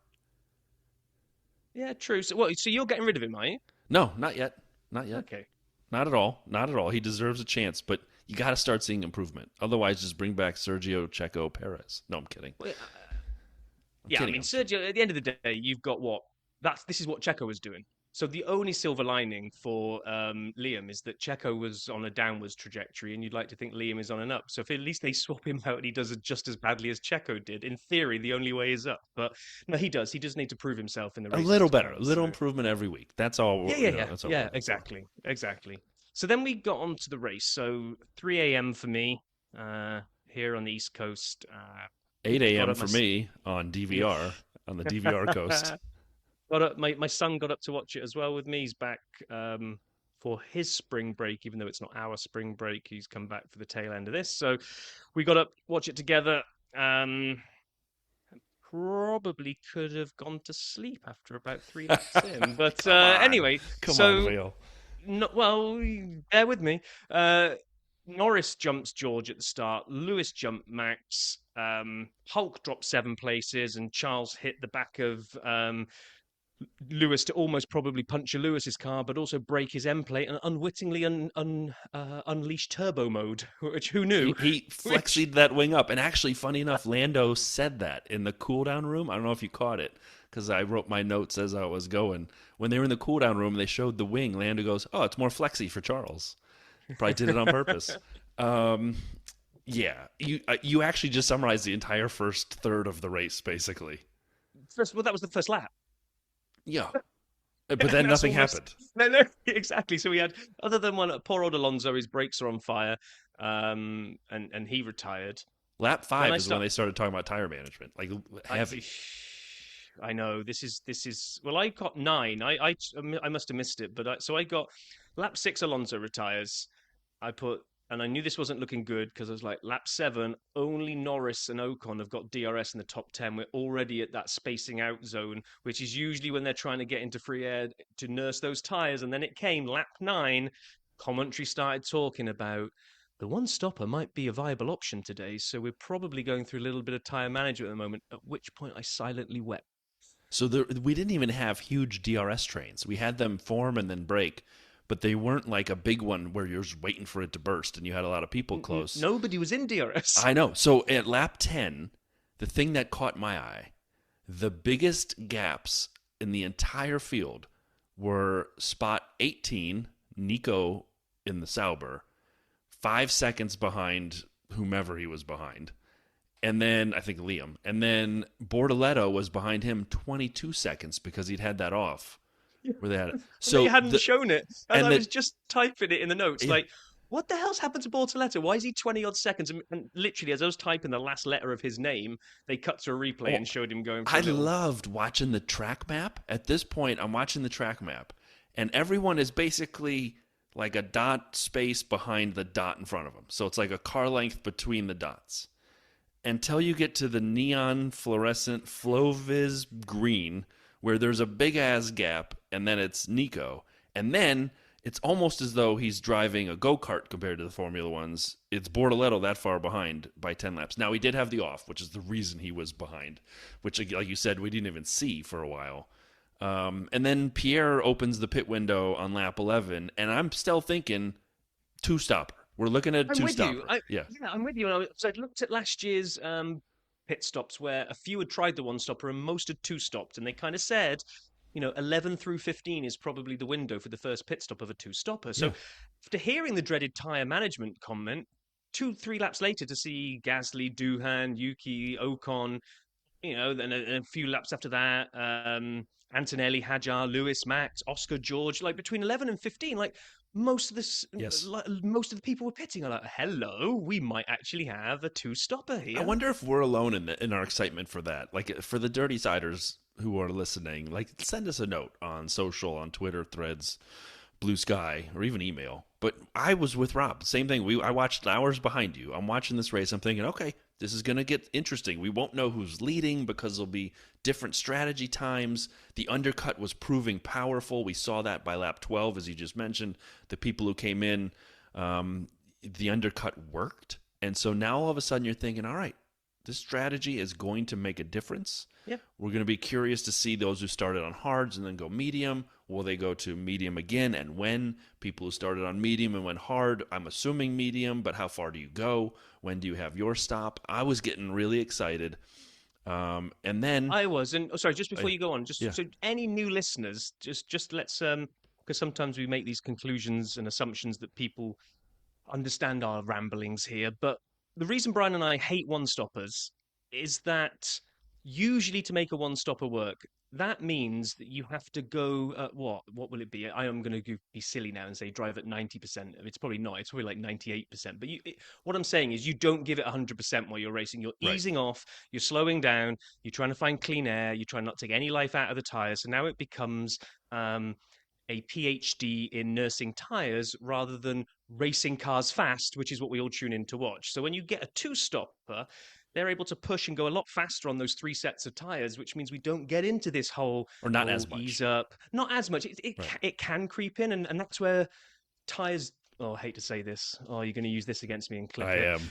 Yeah, true. So you're getting rid of him, are you? No, not yet. Not yet. Okay. Not at all. Not at all. He deserves a chance, but you got to start seeing improvement. Otherwise, just bring back Sergio Checo Perez. No, I'm kidding. Well, Sergio, at the end of the day, you've got what? This is what Checo was doing. So the only silver lining for Liam is that Checo was on a downwards trajectory, and you'd like to think Liam is on an up. So if at least they swap him out and he does it just as badly as Checo did, in theory, the only way is up. But no, he does. He does need to prove himself in the race. A little better. A little improvement every week. That's all. Yeah, exactly. So then we got on to the race. So 3 a.m. for me here on the East Coast. 8 a.m. for me on DVR, on the DVR coast. My son got up to watch it as well with me. He's back for his spring break, even though it's not our spring break. He's come back for the tail end of this. So we got up, watch it together. Probably could have gone to sleep after about 3 laps in. But anyway, Come on, Leo. Bear with me. Norris jumps George at the start. Lewis jumped Max. Hulk dropped 7 places, and Charles hit the back of Lewis to almost probably puncture Lewis's car, but also break his end plate and unwittingly unleash turbo mode, which who knew? He flexied that wing up. And actually, funny enough, Lando said that in the cool-down room. I don't know if you caught it, because I wrote my notes as I was going. When they were in the cool-down room, they showed the wing. Lando goes, "Oh, it's more flexy for Charles." Probably did it on purpose. Yeah, you actually just summarized the entire first third of the race, basically. That was the first lap. Yeah, but then nothing happened. No, exactly. So we had, other than one, poor old Alonso, his brakes are on fire, and he retired. Lap 5 is when they started talking about tire management, like heavy. I know this is. Well, I got 9. I must have missed it, but so I got lap 6. Alonso retires. I put and I knew this wasn't looking good because I was like, lap 7, only Norris and Ocon have got DRS in the top 10. We're already at that spacing out zone, which is usually when they're trying to get into free air to nurse those tyres. And then it came, lap 9, commentary started talking about the one stopper might be a viable option today. So we're probably going through a little bit of tyre management at the moment, at which point I silently wept. So we didn't even have huge DRS trains. We had them form and then break, but they weren't like a big one where you're just waiting for it to burst and you had a lot of people close. Nobody was in DRS. I know. So at lap 10, the thing that caught my eye, the biggest gaps in the entire field were spot 18, Nico in the Sauber, 5 seconds behind whomever he was behind. And then, I think Liam. And then Bortoletto was behind him 22 seconds because he'd had that off. Where they had it. So they hadn't shown it. And I was just typing it in the notes. Yeah. Like, what the hell's happened to Bortoletto? Why is he 20-odd seconds? And literally, as I was typing the last letter of his name, they cut to a replay and showed him going for loved watching the track map. At this point, I'm watching the track map. And everyone is basically like a dot space behind the dot in front of them. So it's like a car length between the dots. Until you get to the neon fluorescent Floviz green, where there's a big-ass gap, and then it's Nico. And then it's almost as though he's driving a go-kart compared to the Formula Ones. It's Bortoletto that far behind by 10 laps. Now, he did have the off, which is the reason he was behind, which, like you said, we didn't even see for a while. And then Pierre opens the pit window on lap 11, and I'm still thinking two-stopper. We're looking at a two-stopper. Yeah, I'm with you. So I looked at last year's pit stops where a few had tried the one-stopper and most had two-stopped. And they kind of said, 11 through 15 is probably the window for the first pit stop of a two-stopper. So after hearing the dreaded tyre management comment, 2-3 laps later to see Gasly, Doohan, Yuki, Ocon, then a few laps after that, Antonelli, Hadjar, Lewis, Max, Oscar, George, like between 11 and 15, like most of the people were pitting are like, hello, we might actually have a two-stopper here. I wonder if we're alone in our excitement for that. Like, for the Dirty Siders who are listening, like, send us a note on social, on Twitter, Threads, Blue Sky, or even email. But I was with Rob. Same thing. I watched hours behind you. I'm watching this race. I'm thinking, okay, this is going to get interesting. We won't know who's leading because there'll be different strategy times. The undercut was proving powerful. We saw that by lap 12, as you just mentioned. The people who came in, the undercut worked. And so now all of a sudden you're thinking, all right, this strategy is going to make a difference. Yeah. We're going to be curious to see those who started on hards and then go medium. Will they go to medium again? And when? People who started on medium and went hard, I'm assuming medium, but how far do you go? When do you have your stop? I was getting really excited. And then I was, and sorry, just before you go on, so any new listeners, just let's because sometimes we make these conclusions and assumptions that people understand our ramblings here. But the reason Brian and I hate one-stoppers is that usually to make a one-stopper work, that means that you have to go at what will it be? I am going to be silly now and say drive at 90%. It's probably not. It's probably like 98%. But what I'm saying is you don't give it 100% while you're racing. You're easing off. You're slowing down. You're trying to find clean air. You're trying not to take any life out of the tires. So now it becomes a PhD in nursing tires rather than racing cars fast, which is what we all tune in to watch. So when you get a two-stopper, they're able to push and go a lot faster on those 3 sets of tires, which means we don't get into this whole or not as much. Ease up. Not as much. It can creep in, and that's where tires. Oh, I hate to say this. Oh, you're going to use this against me and clip it. I am.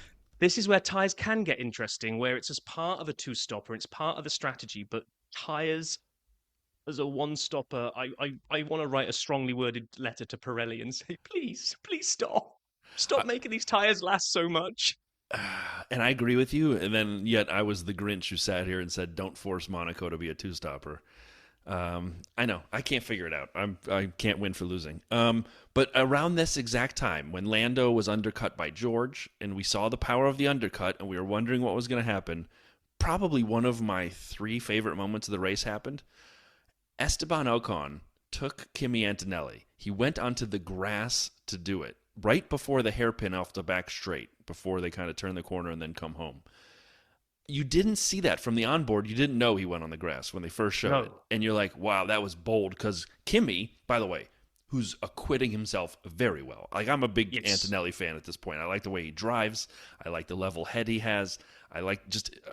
This is where tires can get interesting, where it's as part of a two-stopper, it's part of the strategy, but tires as a one-stopper, I want to write a strongly worded letter to Pirelli and say, please stop. Stop making these tires last so much. And I agree with you. And then yet I was the Grinch who sat here and said, don't force Monaco to be a two-stopper. I know. I can't figure it out. I can't win for losing. But around this exact time, when Lando was undercut by George, and we saw the power of the undercut, and we were wondering what was going to happen, probably one of my 3 favorite moments of the race happened. Esteban Ocon took Kimi Antonelli. He went onto the grass to do it, right before the hairpin off the back straight, before they kind of turn the corner and then come home. You didn't see that from the onboard. You didn't know he went on the grass when they first showed it. And you're like, wow, that was bold. Because Kimi, by the way, who's acquitting himself very well. Like, I'm a big Yes. Antonelli fan at this point. I like the way he drives. I like the level head he has. I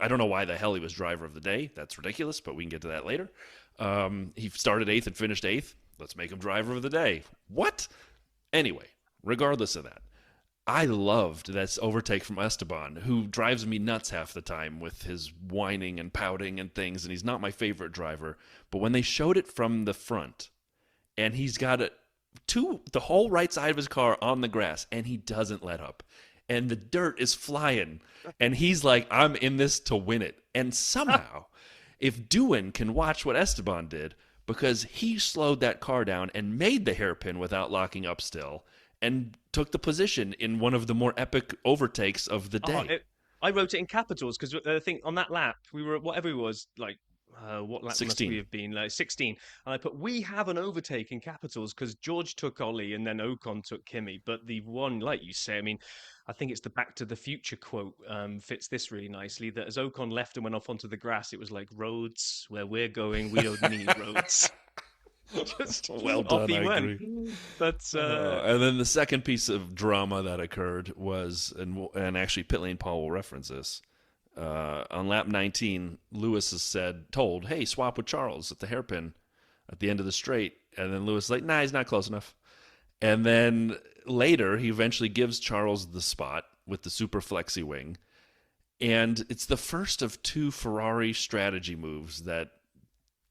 don't know why the hell he was driver of the day. That's ridiculous, but we can get to that later. He started 8th and finished 8th. Let's make him driver of the day. What? Anyway, regardless of that, I loved this overtake from Esteban, who drives me nuts half the time with his whining and pouting and things, and he's not my favorite driver. But when they showed it from the front, and he's got the whole right side of his car on the grass, and he doesn't let up. And the dirt is flying, and he's like, I'm in this to win it. And somehow, if Doohan can watch what Esteban did, because he slowed that car down and made the hairpin without locking up still, and took the position in one of the more epic overtakes of the day. I wrote it in capitals because I think on that lap we were at whatever it was, like what lap 16. must we have been? Like 16. And I put, we have an overtake in capitals because George took Ollie and then Ocon took Kimi. But the one, like you say, I mean, I think it's the Back to the Future quote fits this really nicely, that as Ocon left and went off onto the grass, it was like, roads where we're going, we don't need roads. Just well done, I agree. But and then the second piece of drama that occurred was, and actually Pitlane Paul will reference this, on lap 19, Lewis is told, hey, swap with Charles at the hairpin at the end of the straight. And then Lewis is like, nah, he's not close enough. And then later, he eventually gives Charles the spot with the super flexi wing. And it's the first of 2 Ferrari strategy moves that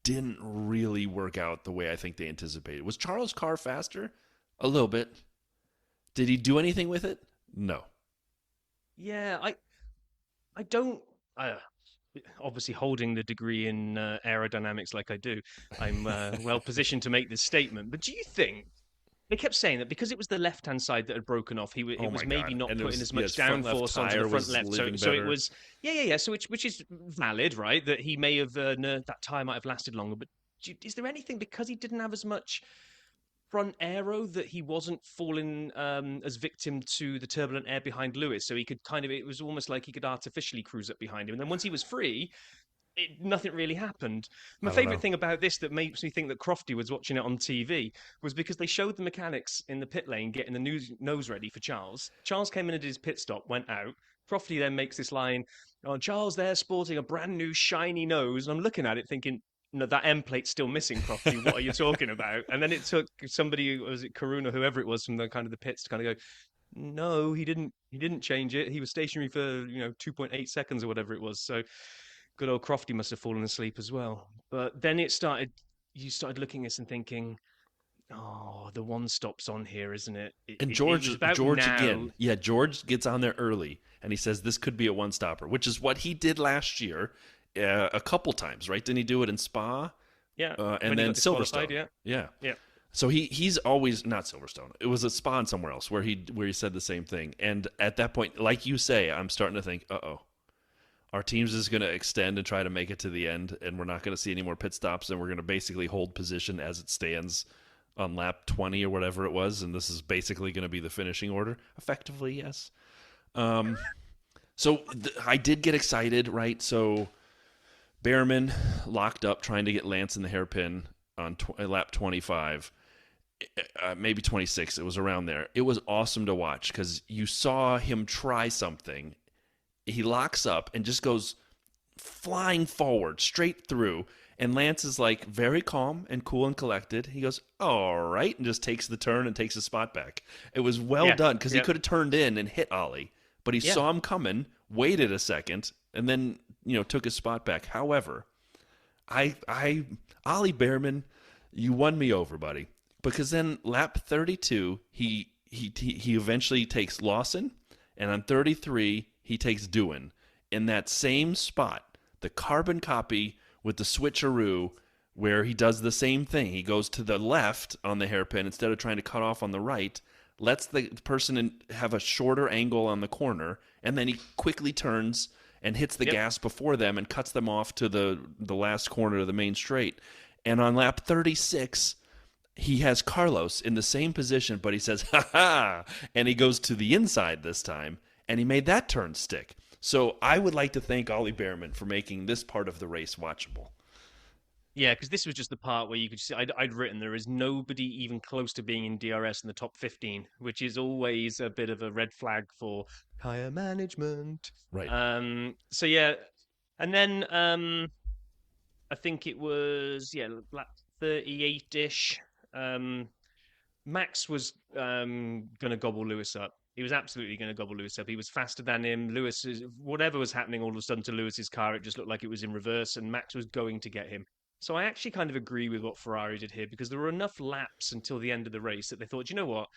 didn't really work out the way I think they anticipated. Was Charles' car faster? A little bit. Did he do anything with it? No. Yeah, I don't. Obviously, holding the degree in aerodynamics like I do, I'm well positioned to make this statement. But do you think they kept saying that because it was the left-hand side that had broken off, it was maybe not putting as much downforce onto the front left, so it was so which is valid, right? That he may have that tire might have lasted longer. But is there anything, because he didn't have as much front aero, that he wasn't falling as victim to the turbulent air behind Lewis? So he could it was almost like he could artificially cruise up behind him, and then once he was free, nothing really happened. My favourite thing about this that makes me think that Crofty was watching it on TV was because they showed the mechanics in the pit lane getting the nose ready for Charles. Charles came in and did his pit stop, went out. Crofty then makes this line, oh, Charles there sporting a brand new shiny nose. And I'm looking at it thinking, no, that end plate's still missing, Crofty. What are you talking about? And then it took somebody, was it Karun or whoever it was from the kind of the pits, to kind of go, no, he didn't change it. He was stationary for 2.8 seconds or whatever it was. So good old Crofty must have fallen asleep as well. But then you started looking at this and thinking, oh, the one stop's on here, isn't it? And George again. Yeah, George gets on there early, and he says this could be a one-stopper, which is what he did last year a couple times, right? Didn't he do it in Spa? Yeah. And then Silverstone. Yeah. So he's always, not Silverstone. It was a Spa somewhere else where he said the same thing. And at that point, like you say, I'm starting to think, our team's is going to extend and try to make it to the end, and we're not going to see any more pit stops, and we're going to basically hold position as it stands on lap 20 or whatever it was, and this is basically going to be the finishing order. Effectively, yes. So I did get excited, right? So Behrman locked up trying to get Lance in the hairpin on lap 25, maybe 26. It was around there. It was awesome to watch because you saw him try something. He locks up and just goes flying forward, straight through. And Lance is like very calm and cool and collected. He goes, all right, and just takes the turn and takes his spot back. It was well done because he could have turned in and hit Ollie. But he saw him coming, waited a second, and then took his spot back. However, Ollie Behrman, you won me over, buddy. Because then lap 32, he eventually takes Lawson, and on 33 he takes Doohan in that same spot, the carbon copy with the switcheroo, where he does the same thing. He goes to the left on the hairpin instead of trying to cut off on the right, lets the person have a shorter angle on the corner, and then he quickly turns and hits the gas before them and cuts them off to the last corner of the main straight. And on lap 36, he has Carlos in the same position, but he says, ha-ha, and he goes to the inside this time, and he made that turn stick. So I would like to thank Ollie Behrman for making this part of the race watchable. Yeah, because this was just the part where you could see I'd written there is nobody even close to being in DRS in the top 15, which is always a bit of a red flag for tire management. Right. So yeah, and then I think it was lap 38ish. Max was going to gobble Lewis up. He was absolutely going to gobble Lewis up. He was faster than him. Whatever was happening all of a sudden to Lewis's car, it just looked like it was in reverse, and Max was going to get him. So I actually kind of agree with what Ferrari did here, because there were enough laps until the end of the race that they thought, you know what?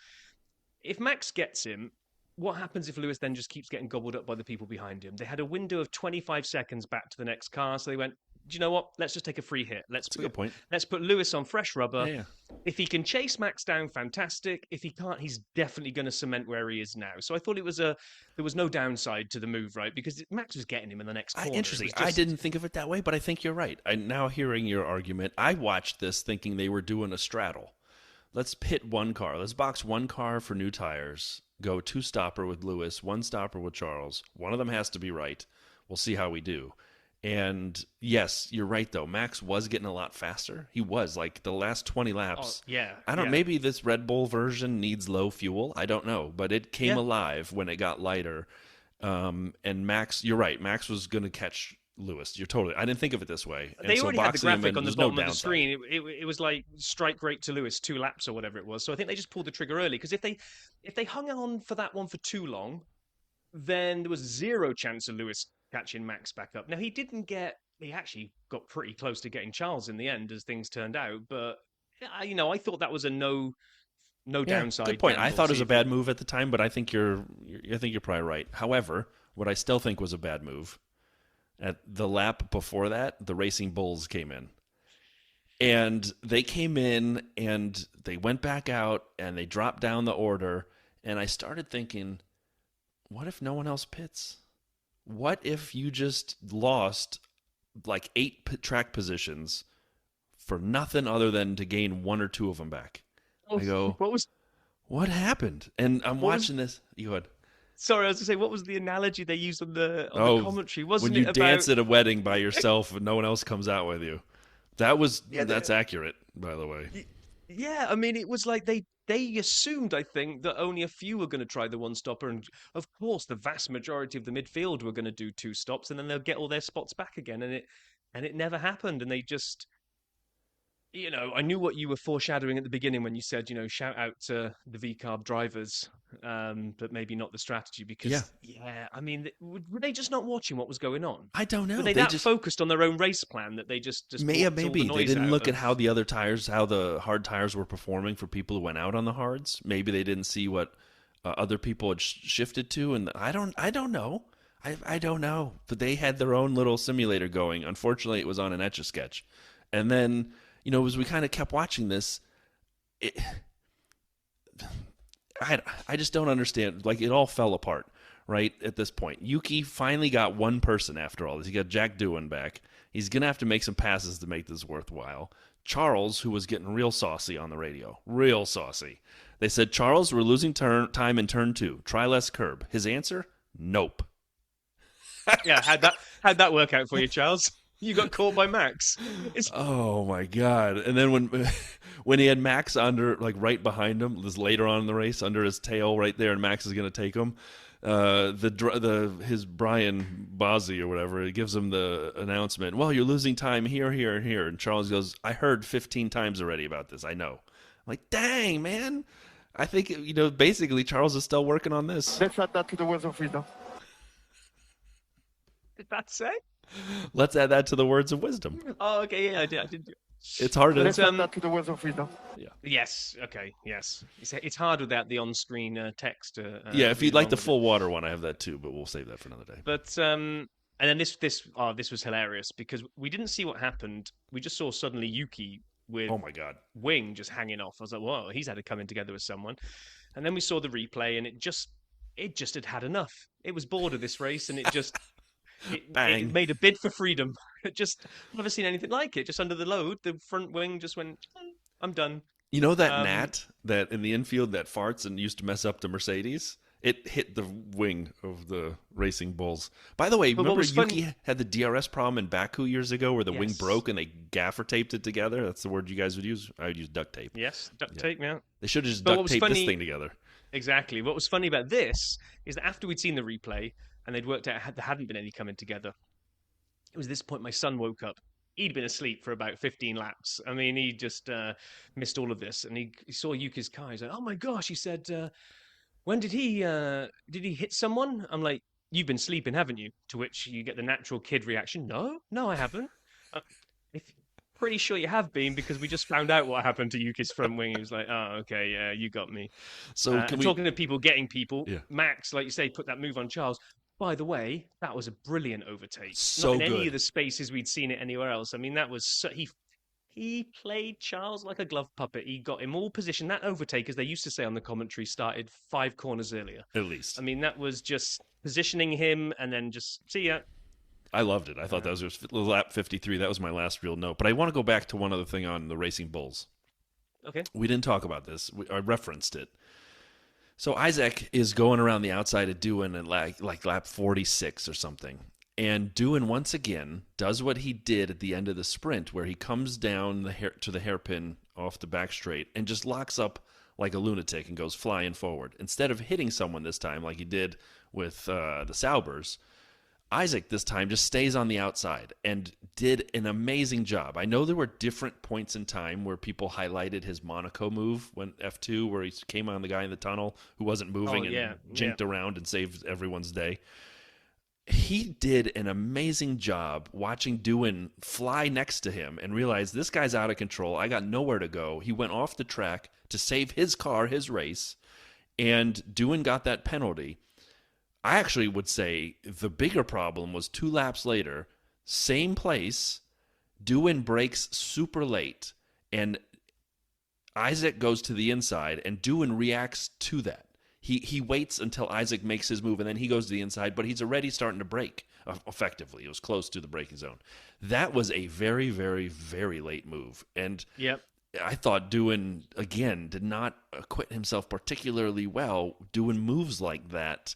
If Max gets him, what happens if Lewis then just keeps getting gobbled up by the people behind him? They had a window of 25 seconds back to the next car, so they went, do you know what? Let's just take a free hit. That's a good point. Let's put Lewis on fresh rubber. Yeah. If he can chase Max down, fantastic. If he can't, he's definitely going to cement where he is now. So I thought there was no downside to the move, right? Because Max was getting him in the next corner. Interesting. I didn't think of it that way, but I think you're right. Now hearing your argument, I watched this thinking they were doing a straddle. Let's pit one car. Let's box one car for new tires. Go 2-stopper with Lewis, 1-stopper with Charles. One of them has to be right. We'll see how we do. And yes, you're right, though. Max was getting a lot faster. He was, like, the last 20 laps. Oh, yeah. I don't know. Maybe this Red Bull version needs low fuel. I don't know. But it came alive when it got lighter. And Max, you're right. Max was going to catch Lewis. You're totally. I didn't think of it this way. And they already had the graphic on the bottom of the downside. screen. It was like strike rate to Lewis, 2 laps or whatever it was. So I think they just pulled the trigger early, because if they hung on for that one for too long, then there was zero chance of Lewis catching Max back up. Now he actually got pretty close to getting Charles in the end, as things turned out. But I thought that was a no downside. Good point. I thought it was a bad move at the time, but I think you're probably right. However, what I still think was a bad move, at the lap before that, the Racing Bulls came in. And they came in and they went back out and they dropped down the order. And I started thinking, what if no one else pits? What if you just lost like 8 track positions for nothing other than to gain 1 or 2 of them back? I go, what happened? And I'm watching this. You go ahead. Sorry, I was going to say, what was the analogy they used on the commentary? Wasn't when you it dance at a wedding by yourself and no one else comes out with you? That's accurate, by the way. Yeah, I mean, it was like they assumed, I think, that only a few were going to try the 1-stopper, and of course, the vast majority of the midfield were going to do 2 stops, and then they'll get all their spots back again, and it never happened, and they just. I knew what you were foreshadowing at the beginning when you said, shout out to the V-carb drivers, but maybe not the strategy, because, I mean, were they just not watching what was going on? I don't know. Were they just focused on their own race plan that they just maybe they didn't look at how the other tires, how the hard tires were performing for people who went out on the hards. Maybe they didn't see what other people had shifted to, and I don't know. I don't know, but they had their own little simulator going. Unfortunately, it was on an Etch-a-Sketch, and then. As we kind of kept watching this, I just don't understand. Like, it all fell apart, right, at this point. Yuki finally got one person after all this. He got Jack Doohan back. He's going to have to make some passes to make this worthwhile. Charles, who was getting real saucy on the radio, real saucy. They said, Charles, we're losing time in turn 2. Try less curb. His answer, nope. Yeah, how'd that work out for you, Charles? You got caught by Max. Oh my God! And then when he had Max under, like, right behind him, this later on in the race, under his tail right there, and Max is going to take him. His Brian Bozzi or whatever, he gives him the announcement. Well, you're losing time here, here, and here. And Charles goes, I heard 15 times already about this. I know. I'm like, dang, man. I think basically Charles is still working on this. Let's add that to the words of wisdom. Did that say? Let's add that to the words of wisdom. Oh, okay, yeah, I did. It's hard to. Let's add that to the words of wisdom. Yeah. Yes. Okay. Yes. It's hard without the on-screen text. Yeah. If you'd like the full water one, I have that too, but we'll save that for another day. But and then this was hilarious, because we didn't see what happened. We just saw suddenly Yuki with oh my God, wing just hanging off. I was like, whoa, he's had to come in together with someone. And then we saw the replay, and it just had enough. It was bored of this race, and it just. It made a bid for freedom. Just never seen anything like it. Just under the load, the front wing just went, I'm done. You know that gnat that in the infield that farts and used to mess up the Mercedes? It hit the wing of the Racing Bulls. By the way, But what remember was Yuki had the DRS problem in Baku years ago where the wing Yes. broke and they gaffer taped it together? That's the word you guys would use? I would use duct tape. Yes, duct Yeah. tape, yeah. They should have just But what duct was taped this funny- thing together. Exactly. What was funny about this is that after we'd seen the replay and they'd worked out there hadn't been any coming together, it was this point my son woke up. He'd been asleep for about 15 laps. I mean, he just missed all of this, and he saw Yuki's car. He's like, "Oh my gosh!" He said, "When did he hit someone?" I'm like, "You've been sleeping, haven't you?" To which you get the natural kid reaction, "No, I haven't." If pretty sure you have been because we just found out what happened to Yuki's front wing. He was like, "Oh, okay, yeah, you got me." So can we... Talking to people getting people, Yeah. Max, like you say, put that move on Charles. By the way, that was a brilliant overtake. So Not in any good. of the spaces we'd seen it anywhere else. I mean, that was he played Charles like a glove puppet. He got him all positioned. That overtake, as they used to say on the commentary, started 5 corners earlier. At least. I mean, that was just positioning him and then just see ya. I loved it. I thought that was lap 53. That was my last real note. But I want to go back to one other thing on the Racing Bulls. Okay. We didn't talk about this. I referenced it. So Isaac is going around the outside of Doohan at like lap 46 or something. And Doohan once again does what he did at the end of the sprint where he comes down to the hairpin off the back straight and just locks up like a lunatic and goes flying forward. Instead of hitting someone this time like he did with the Saubers, Isaac this time just stays on the outside and did an amazing job. I know there were different points in time where people highlighted his Monaco move when F2, where he came on the guy in the tunnel who wasn't moving and jinked around and saved everyone's day. He did an amazing job watching Doohan fly next to him and realize this guy's out of control. I got nowhere to go. He went off the track to save his car, his race, and Doohan got that penalty. I actually would say the bigger problem was 2 laps later, same place, Doohan brakes super late, and Isaac goes to the inside, and Doohan reacts to that. He waits until Isaac makes his move, and then he goes to the inside, but he's already starting to brake effectively. It was close to the braking zone. That was a very, very, very late move, and Yep. I thought Doohan, again, did not acquit himself particularly well doing moves like that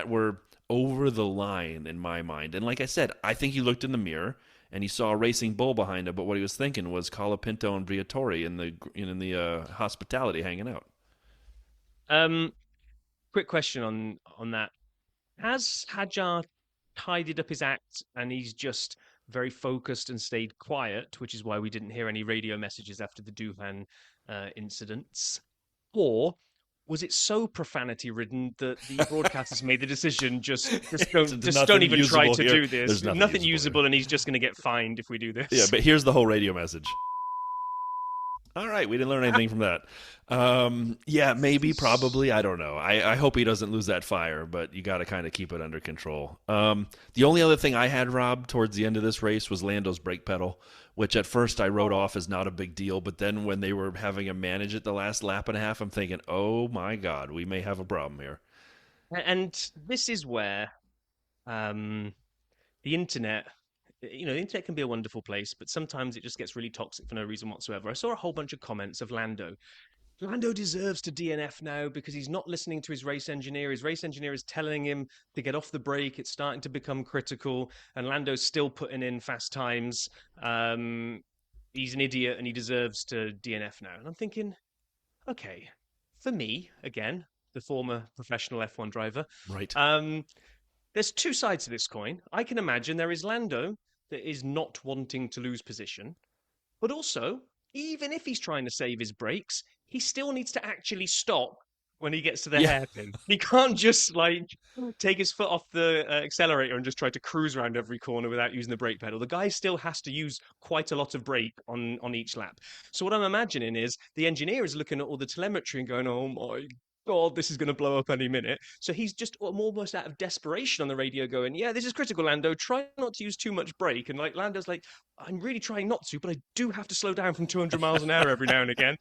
were over the line in my mind. And like I said, I think he looked in the mirror and he saw a Racing Bull behind him, but what he was thinking was Colapinto and Briatore in the hospitality hanging out. Quick question on that. Has Hadjar tidied up his act and he's just very focused and stayed quiet, which is why we didn't hear any radio messages after the Doohan incidents? Or was it so profanity-ridden that the broadcasters made the decision just don't even try to do this? There's nothing usable, and he's just going to get fined if we do this. Yeah, but here's the whole radio message. All right, we didn't learn anything from that. Yeah, maybe, probably, I don't know. I hope he doesn't lose that fire, but you got to kind of keep it under control. The only other thing I had, Rob, towards the end of this race was Lando's brake pedal, which at first I wrote off as not a big deal, but then when they were having him manage it the last lap and a half, I'm thinking, oh my God, we may have a problem here. And this is where the internet... the internet can be a wonderful place, but sometimes it just gets really toxic for no reason whatsoever. I saw a whole bunch of comments of Lando. Lando deserves to DNF now because he's not listening to his race engineer. His race engineer is telling him to get off the brake. It's starting to become critical, and Lando's still putting in fast times. He's an idiot, and he deserves to DNF now. And I'm thinking, okay, for me, again, the former professional F1 driver, Right. there's 2 sides to this coin. I can imagine there is Lando that is not wanting to lose position, but also, even if he's trying to save his brakes, he still needs to actually stop when he gets to the hairpin. He can't just take his foot off the accelerator and just try to cruise around every corner without using the brake pedal. The guy still has to use quite a lot of brake on each lap. So what I'm imagining is the engineer is looking at all the telemetry and going, oh my God, this is going to blow up any minute. So he's just almost out of desperation on the radio going, yeah, this is critical, Lando. Try not to use too much brake. And Lando's like, I'm really trying not to, but I do have to slow down from 200 miles an hour every now and again.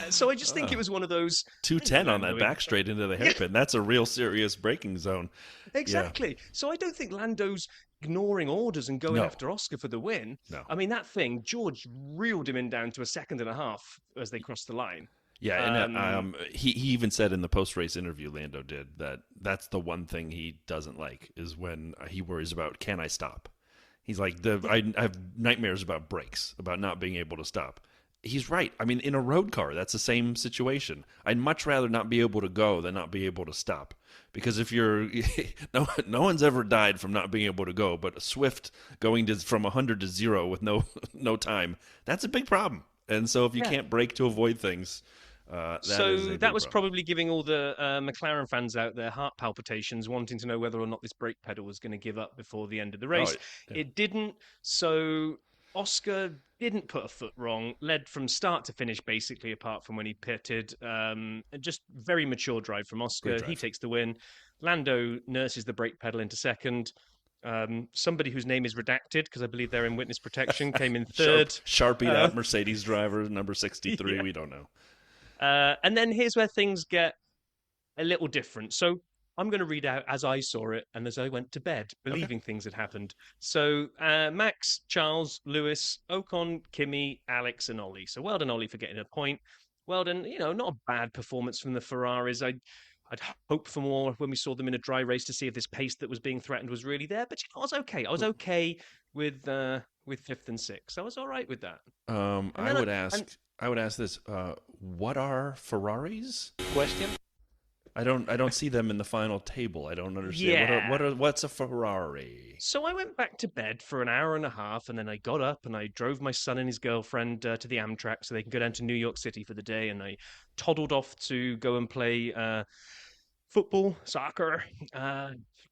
So I just think it was one of those... 210 on that back straight into the hairpin. That's a real serious braking zone. Exactly. Yeah. So I don't think Lando's ignoring orders and going after Oscar for the win. No. I mean, that thing, George reeled him in down to a second and a half as they crossed the line. Yeah, and he even said in the post-race interview, Lando did, that that's the one thing he doesn't like is when he worries about, can I stop? He's like, I have nightmares about brakes, about not being able to stop. He's right. I mean, in a road car, that's the same situation. I'd much rather not be able to go than not be able to stop. Because if you're, no one's ever died from not being able to go, but a Swift going from 100 to 0 with no time, that's a big problem. And so if you can't brake to avoid things, that was probably giving all the McLaren fans out there heart palpitations, wanting to know whether or not this brake pedal was going to give up before the end of the race. It didn't. So Oscar didn't put a foot wrong, led from start to finish, basically, apart from when he pitted. Just very mature drive from Oscar. He takes the win. Lando nurses the brake pedal into second. Somebody whose name is redacted, because I believe they're in witness protection, came in third. Sharpied out Mercedes driver, number 63, yeah. We don't know. And then here's where things get a little different. So I'm going to read out as I saw it and as I went to bed, believing things had happened. So Max, Charles, Lewis, Ocon, Kimi, Alex, and Ollie. So well done, Ollie, for getting a point. Well done, not a bad performance from the Ferraris. I'd hope for more when we saw them in a dry race to see if this pace that was being threatened was really there. But I was okay. I was okay with fifth and sixth. I was all right with that. I would ask this: what are Ferraris? Question. I don't see them in the final table. I don't understand. Yeah. What's a Ferrari? So I went back to bed for an hour and a half, and then I got up and I drove my son and his girlfriend to the Amtrak so they can go down to New York City for the day. And I toddled off to go and play football, soccer.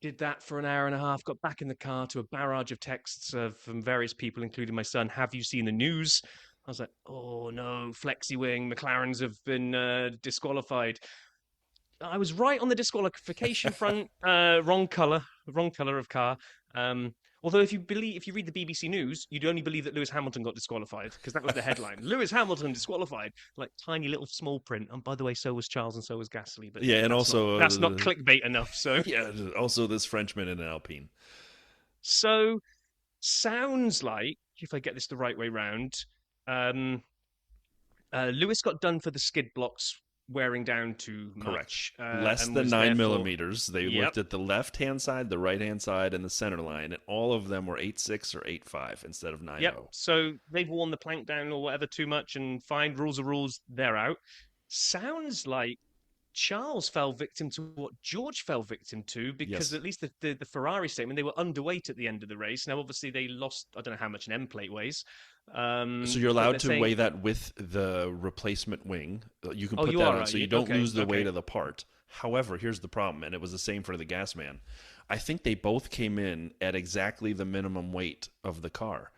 Did that for an hour and a half. Got back in the car to a barrage of texts from various people, including my son. Have you seen the news? I was like, oh no, Flexi Wing, McLarens have been disqualified. I was right on the disqualification front. Wrong color of car. Although if you read the BBC News, you'd only believe that Lewis Hamilton got disqualified because that was the headline. Lewis Hamilton disqualified, like tiny little small print. And by the way, so was Charles and so was Gasly. But yeah, and also that's not clickbait enough. So yeah, also this Frenchman in an Alpine. So sounds like, if I get this the right way round, Lewis got done for the skid blocks wearing down too much. Correct. Less than 9 millimeters. They looked at the left-hand side, the right-hand side, and the center line, and all of them were 8.6 or 8.5 instead of 9.0. Yep. So they've worn the plank down or whatever too much, and fine, rules are rules, they're out. Sounds like Charles fell victim to what George fell victim to, because at least the Ferrari statement, they were underweight at the end of the race. Now, obviously, they lost, I don't know how much an M plate weighs. So you're allowed to weigh that with the replacement wing. You can put that on so you don't lose the weight of the part. However, here's the problem, and it was the same for the gas man. I think they both came in at exactly the minimum weight of the car.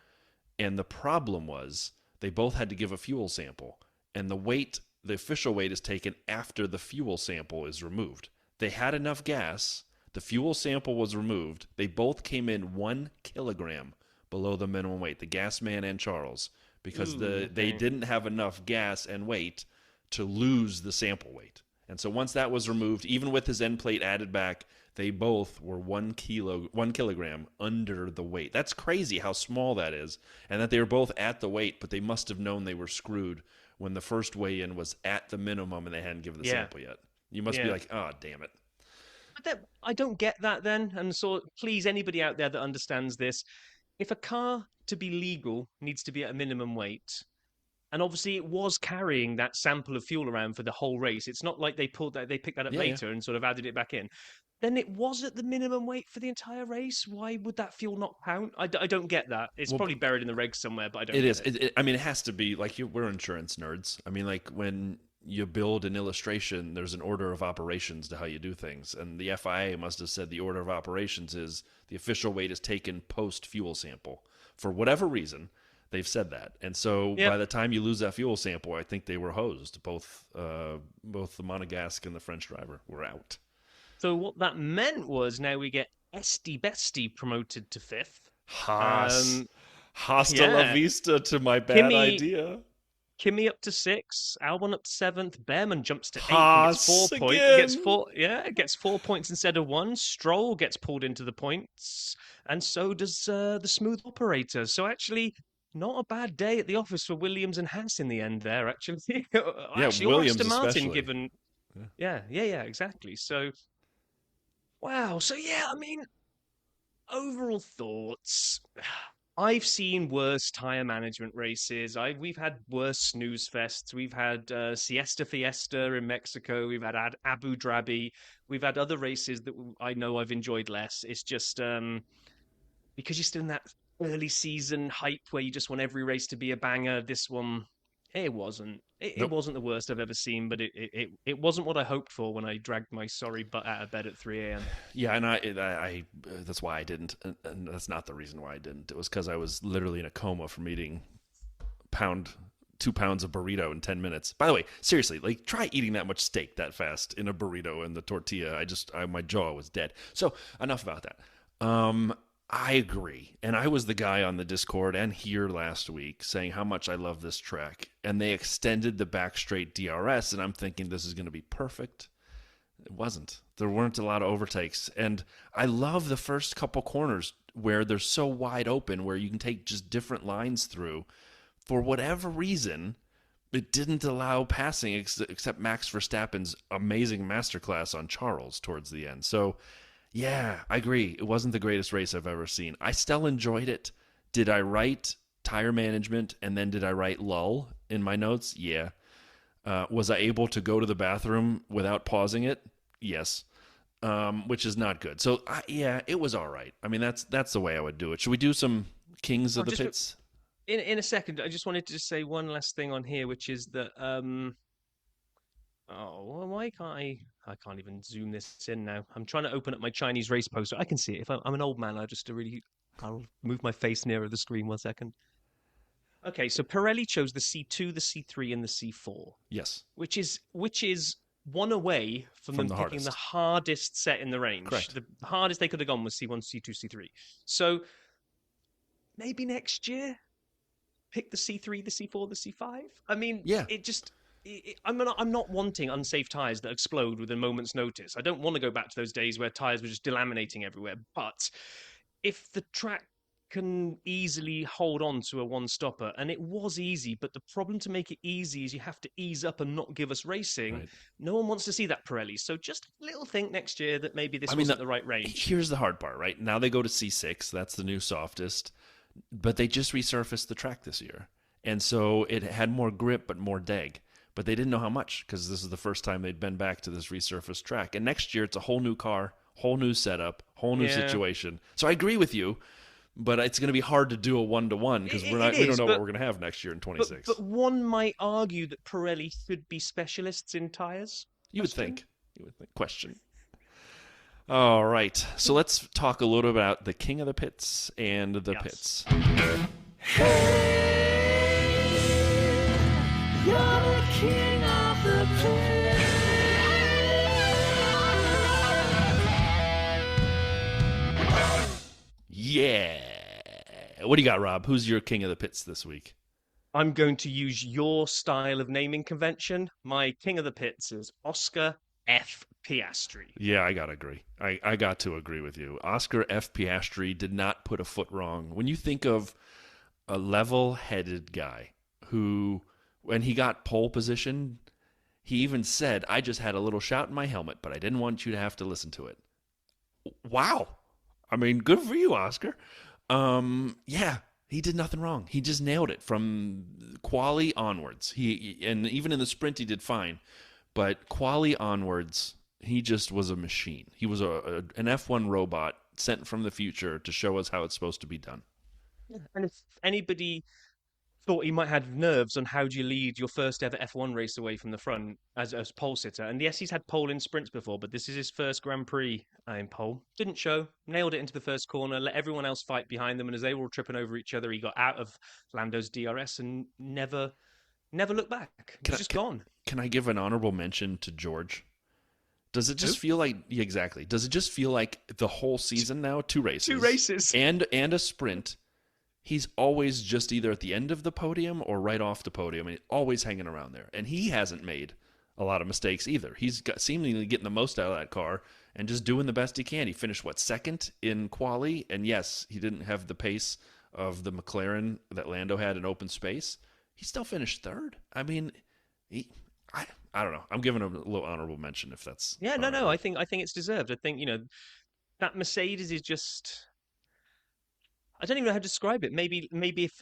And the problem was they both had to give a fuel sample. And the official weight is taken after the fuel sample is removed. They had enough gas. The fuel sample was removed. They both came in 1 kilogram below the minimum weight, the gas man and Charles, because they didn't have enough gas and weight to lose the sample weight. And so once that was removed, even with his end plate added back, they both were 1 kilogram under the weight. That's crazy how small that is, and that they were both at the weight, but they must have known they were screwed when the first weigh-in was at the minimum and they hadn't given the sample yet. You must be like, oh, damn it. But I don't get that then. And so please, anybody out there that understands this, if a car to be legal needs to be at a minimum weight, and obviously it was carrying that sample of fuel around for the whole race, it's not like they picked that up later and sort of added it back in, then it was at the minimum weight for the entire race. Why would that fuel not count? I don't get that. It's probably buried in the regs somewhere, but I don't get it. I mean, it has to be, like, we're insurance nerds. I mean, like, when you build an illustration, there's an order of operations to how you do things. And the FIA must have said the order of operations is the official weight is taken post-fuel sample. For whatever reason, they've said that. And so by the time you lose that fuel sample, I think they were hosed. Both the Monegasque and the French driver were out. So what that meant was now we get Esti Besti promoted to 5th. Hasta la vista to my bad idea. Kimi up to 6, Albon up to 7th, Behrman jumps to 8, gets 4 points. Gets 4 points instead of 1. Stroll gets pulled into the points, and so does the smooth operator. So actually, not a bad day at the office for Williams and Haas in the end there, actually. Yeah, Actually, or Williams Aston Martin, especially. given... Yeah, exactly. So, wow. So, yeah, I mean, overall thoughts. I've seen worse tire management races. We've had worse snooze fests. We've had Siesta Fiesta in Mexico. We've had Abu Dhabi. We've had other races that I know I've enjoyed less. It's just because you're still in that early season hype where you just want every race to be a banger. This one, it wasn't. It Nope. wasn't the worst I've ever seen, but it wasn't what I hoped for when I dragged my sorry butt out of bed at 3 a.m. Yeah, and I that's why I didn't, and that's not the reason why I didn't. It was because I was literally in a coma from eating 2 pounds of burrito in 10 minutes. By the way, seriously, like try eating that much steak that fast in a burrito and the tortilla. My jaw was dead. So enough about that. I agree. And I was the guy on the Discord and here last week saying how much I love this track. And they extended the back straight DRS, and I'm thinking this is going to be perfect. It wasn't. There weren't a lot of overtakes. And I love the first couple corners where they're so wide open, where you can take just different lines through. For whatever reason, it didn't allow passing except Max Verstappen's amazing masterclass on Charles towards the end. So, yeah, I agree. It wasn't the greatest race I've ever seen. I still enjoyed it. Did I write tire management and then did I write lull in my notes? Yeah. Was I able to go to the bathroom without pausing it? Yes. Which is not good. So, yeah, it was all right. I mean, that's the way I would do it. Should we do some Kings of the Pits? In a second, I just wanted to say one last thing on here, which is that why can't I can't even zoom this in now. I'm trying to open up my Chinese race poster. I can see it. If I'm an old man, I'll move my face nearer the screen 1 second. Okay, so Pirelli chose the C2, the C3, and the C4. Yes. Which is one away from them picking the hardest set in the range. Correct. The hardest they could have gone was C1, C2, C3. So maybe next year, pick the C3, the C4, the C5. I mean, yeah. I'm not wanting unsafe tires that explode with a moment's notice. I don't want to go back to those days where tires were just delaminating everywhere. But if the track can easily hold on to a one-stopper, and it was easy, but the problem to make it easy is you have to ease up and not give us racing. Right. No one wants to see that, Pirelli. So just a little think next year that maybe this wasn't the right range. Here's the hard part, right? Now they go to C6. That's the new softest. But they just resurfaced the track this year. And so it had more grip, but more deg. But they didn't know how much because this is the first time they'd been back to this resurfaced track. And next year, it's a whole new car, whole new setup, whole new situation. So I agree with you, but it's going to be hard to do a one-to-one because we don't know what we're going to have next year in 26. But one might argue that Pirelli should be specialists in tires. You would think. Question. All right. So let's talk a little about the king of the pits and the pits. You're the king of the pits. Yeah. What do you got, Rob? Who's your king of the pits this week? I'm going to use your style of naming convention. My king of the pits is Oscar F. Piastri. Yeah, I got to agree. I got to agree with you. Oscar F. Piastri did not put a foot wrong. When you think of a level-headed guy who, when he got pole position, he even said, I just had a little shout in my helmet, but I didn't want you to have to listen to it. Wow. I mean, good for you, Oscar. Yeah, he did nothing wrong. He just nailed it from Qualy onwards. And even in the sprint, he did fine. But Qualy onwards, he just was a machine. He was an F1 robot sent from the future to show us how it's supposed to be done. And if anybody thought he might have nerves on how do you lead your first ever F1 race away from the front as pole sitter, and yes, he's had pole in sprints before, but this is his first Grand Prix in pole. Didn't show, nailed it into the first corner, let everyone else fight behind them, and as they were all tripping over each other, he got out of Lando's DRS and never looked back. He's just gone. Can I give an honorable mention to George? Does it just feel like exactly? Does it just feel like the whole season now, two races, and a sprint? He's always just either at the end of the podium or right off the podium, and always hanging around there. And he hasn't made a lot of mistakes either. He's seemingly getting the most out of that car and just doing the best he can. He finished second in Qualy, and yes, he didn't have the pace of the McLaren that Lando had in open space, he still finished third. I mean, I don't know. I'm giving him a little honorable mention if that's... Yeah, no. I think it's deserved. I think, that Mercedes is just... I don't even know how to describe it. Maybe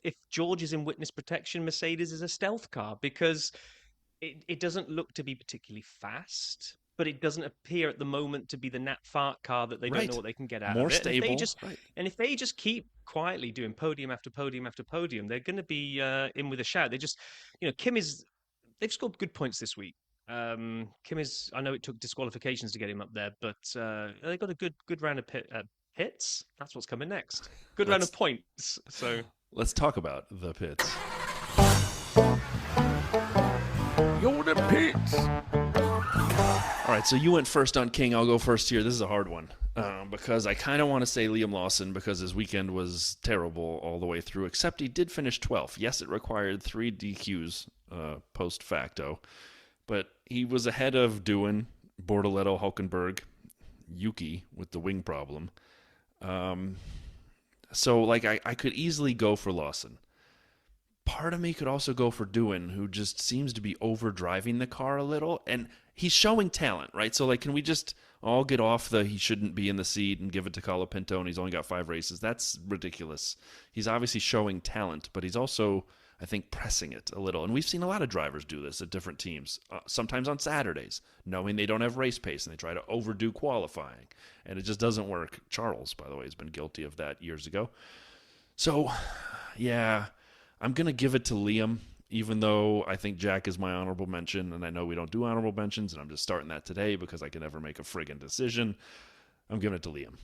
if George is in witness protection, Mercedes is a stealth car, because it doesn't look to be particularly fast, but it doesn't appear at the moment to be the Nat Fart car that they don't know what they can get out More of it. stable. And if they just keep quietly doing podium after podium after podium, they're going to be in with a shout. They just, they've scored good points this week. Kim is, I know it took disqualifications to get him up there, but they got a good round of hits. That's what's coming next. Good round of points. So let's talk about the pits. You're the pits. All right, so you went first on King. I'll go first here. This is a hard one because I kind of want to say Liam Lawson because his weekend was terrible all the way through, except he did finish 12th. Yes, it required 3 DQs post facto, but he was ahead of Doohan, Bortoletto, Hulkenberg, Yuki with the wing problem. So, I could easily go for Lawson. Part of me could also go for Doohan, who just seems to be overdriving the car a little, and he's showing talent, right? So, can we just all get off the he shouldn't be in the seat and give it to Colapinto and he's only got 5 races? That's ridiculous. He's obviously showing talent, but he's also, I think, pressing it a little. And we've seen a lot of drivers do this at different teams, sometimes on Saturdays, knowing they don't have race pace, and they try to overdo qualifying, and it just doesn't work. Charles, by the way, has been guilty of that years ago. So, yeah, I'm going to give it to Liam, even though I think Jack is my honorable mention, and I know we don't do honorable mentions, and I'm just starting that today because I can never make a friggin' decision. I'm giving it to Liam.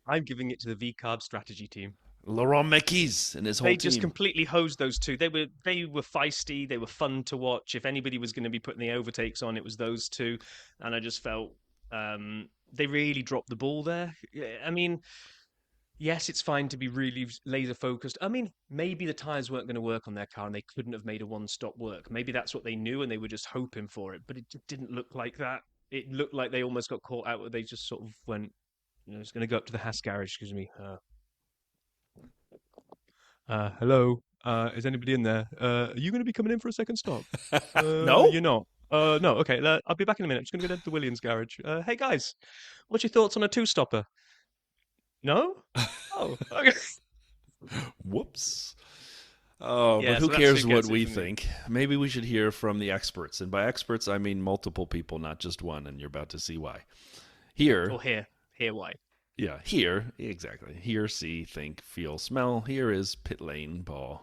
I'm giving it to the V-Carb strategy team. Laurent Mekies and his whole team. They just completely hosed those two. They were feisty. They were fun to watch. If anybody was going to be putting the overtakes on, it was those two. And I just felt they really dropped the ball there. I mean, yes, it's fine to be really laser focused. I mean, maybe the tyres weren't going to work on their car and they couldn't have made a one-stop work. Maybe that's what they knew and they were just hoping for it. But it just didn't look like that. It looked like they almost got caught out. They just sort of went, it's going to go up to the Haas garage. Excuse me. Hello. Is anybody in there? Are you going to be coming in for a second stop? No, you're not. No. Okay. I'll be back in a minute. I'm just going to go down to the Williams garage. Hey guys, what's your thoughts on a 2-stopper? No. Oh. Okay. Whoops. Oh, Yeah, but who so that's cares who what gets it we for me. think? Maybe we should hear from the experts, and by experts I mean multiple people, not just one. And you're about to see why. Here. Or here. Here. Why? Yeah, here, exactly. Hear, see, think, feel, smell. Here is Pitlane Paul.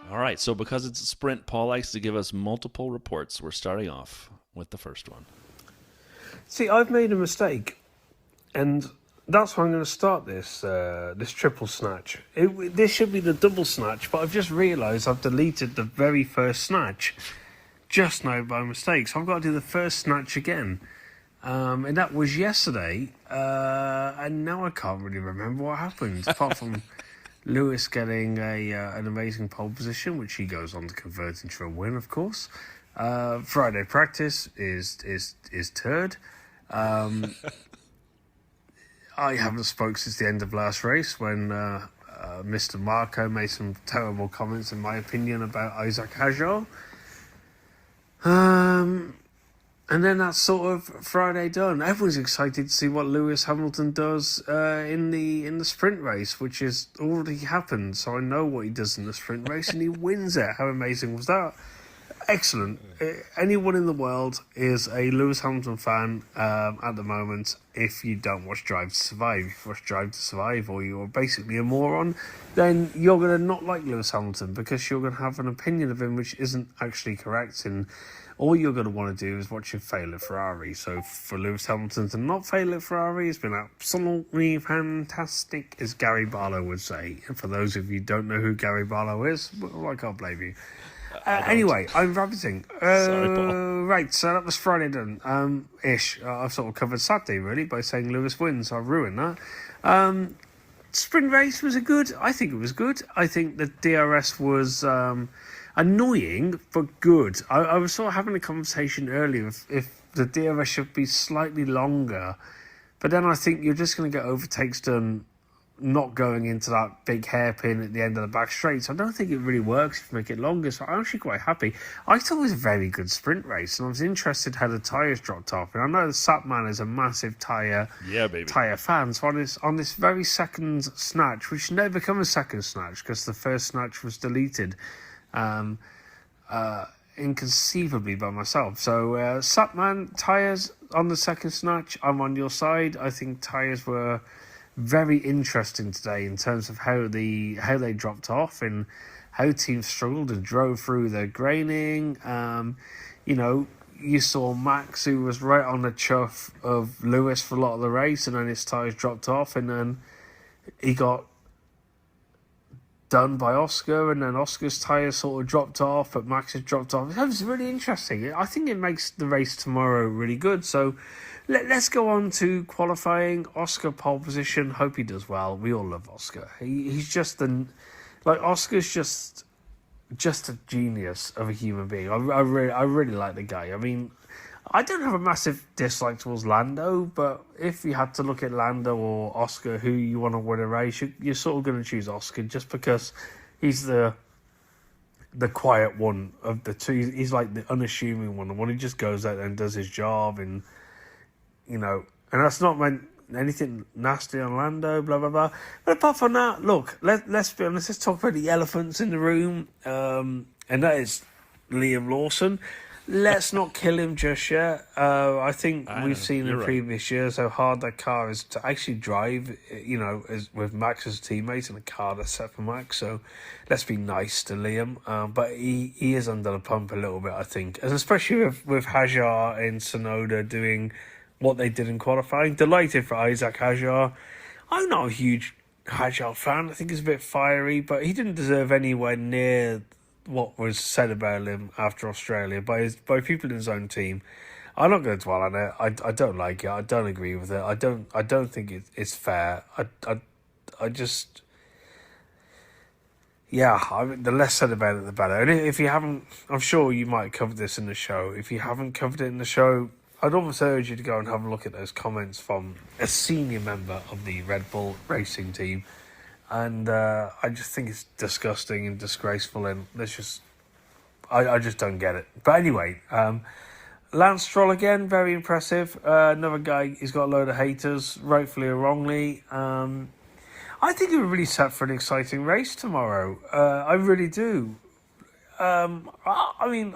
All right, so because it's a sprint, Paul likes to give us multiple reports. We're starting off with the first one. See, I've made a mistake, and that's why I'm going to start this this triple snatch. This should be the double snatch, but I've just realised I've deleted the very first snatch just now by mistake. So I've got to do the first snatch again. And that was yesterday, and now I can't really remember what happened, apart from Lewis getting an amazing pole position, which he goes on to convert into a win, of course. Friday practice is turd. I haven't spoke since the end of last race when Mr. Marco made some terrible comments, in my opinion, about Isaac Hajar. And then that's sort of Friday done. Everyone's excited to see what Lewis Hamilton does in the sprint race, which has already happened. So I know what he does in the sprint race, and he wins it. How amazing was that? Excellent. Anyone in the world is a Lewis Hamilton fan at the moment if you don't watch Drive to Survive. If you watch Drive to Survive or you're basically a moron, then you're going to not like Lewis Hamilton because you're going to have an opinion of him which isn't actually correct, and all you're going to want to do is watch him fail at Ferrari. So for Lewis Hamilton to not fail at Ferrari has been absolutely fantastic, as Gary Barlow would say. And for those of you who don't know who Gary Barlow is, well, I can't blame you. Anyway, I'm rabbiting. Sorry, Paul. Right, so that was Friday done. I've sort of covered Saturday, really, by saying Lewis wins. I've ruined that. sprint race, was it good? I think it was good. I think the DRS was annoying, but good. I was sort of having a conversation earlier if the DRS should be slightly longer, but then I think you're just going to get overtakes done not going into that big hairpin at the end of the back straight. So I don't think it really works if you make it longer. So I'm actually quite happy. I thought it was a very good sprint race, and I was interested how the tyres dropped off. And I know the Sapman is a massive tyre fan. So on this very second snatch, which never become a second snatch because the first snatch was deleted inconceivably by myself. So Sapman, tyres on the second snatch, I'm on your side. I think tyres were very interesting today in terms of how they dropped off and how teams struggled and drove through their graining. You saw Max, who was right on the chuff of Lewis for a lot of the race, and then his tyres dropped off, and then he got done by Oscar, and then Oscar's tyres sort of dropped off, but Max's dropped off. That was really interesting. I think it makes the race tomorrow really good. So let's go on to qualifying. Oscar pole position. Hope he does well. We all love Oscar. He's just Oscar's just a genius of a human being. I really like the guy. I mean, I don't have a massive dislike towards Lando, but if you had to look at Lando or Oscar, who you want to win a race, you're sort of going to choose Oscar just because he's the quiet one of the two. He's like the unassuming one, the one who just goes out and does his job, and and that's not meant anything nasty on Lando, blah blah blah. But apart from that, look, let's be honest. Let's talk about the elephants in the room, and that is Liam Lawson. Let's not kill him just yet. I think we've seen in previous years how hard that car is to actually drive, with Max as teammates in a car that's set for Max. So let's be nice to Liam. But he is under the pump a little bit, I think. And especially with Hajar and Tsunoda doing what they did in qualifying. Delighted for Isaac Hajar. I'm not a huge Hajar fan. I think he's a bit fiery, but he didn't deserve anywhere near what was said about him after Australia by people in his own team. I'm not going to dwell on it. I don't like it. I don't agree with it. I don't think it's fair. I just, the less said about it, the better. And if you haven't, I'm sure you might cover this in the show. If you haven't covered it in the show, I'd almost urge you to go and have a look at those comments from a senior member of the Red Bull racing team. And I just think it's disgusting and disgraceful, and I just don't get it. But anyway, Lance Stroll again, very impressive. Another guy, he's got a load of haters, rightfully or wrongly. I think we're really set for an exciting race tomorrow. I really do. I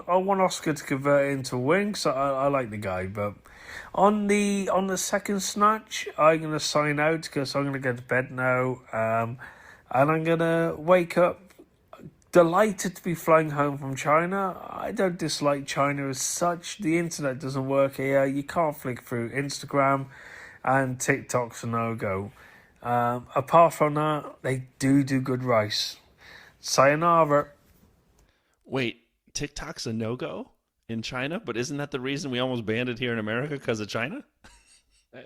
want Oscar to convert it into a win, because I like the guy, but on the second snatch, I'm going to sign out because I'm going to go to bed now, and I'm going to wake up delighted to be flying home from China. I don't dislike China as such. The internet doesn't work here. You can't flick through Instagram, and TikTok's a no-go. Apart from that, they do good rice. Sayonara. Wait, TikTok's a no-go in China? But isn't that the reason we almost banned it here in America, because of China?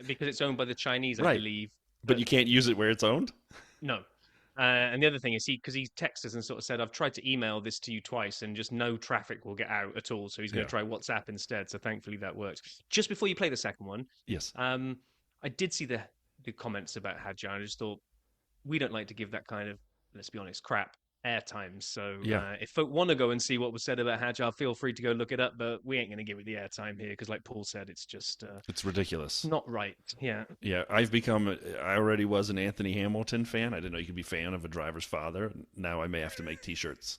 Because it's owned by the Chinese, I right. believe. But you can't use it where it's owned? No. And the other thing is because he texted us and sort of said, I've tried to email this to you twice and just no traffic will get out at all. So he's going to try WhatsApp instead. So thankfully that works. Just before you play the second one. Yes. I did see the comments about Hajar. I just thought, we don't like to give that kind of, let's be honest, crap airtime. So if folk want to go and see what was said about Hajar, feel free to go look it up. But we ain't going to give it the airtime here because, like Paul said, it's just it's ridiculous. Not right. Yeah. I already was an Anthony Hamilton fan. I didn't know you could be a fan of a driver's father. Now I may have to make T-shirts.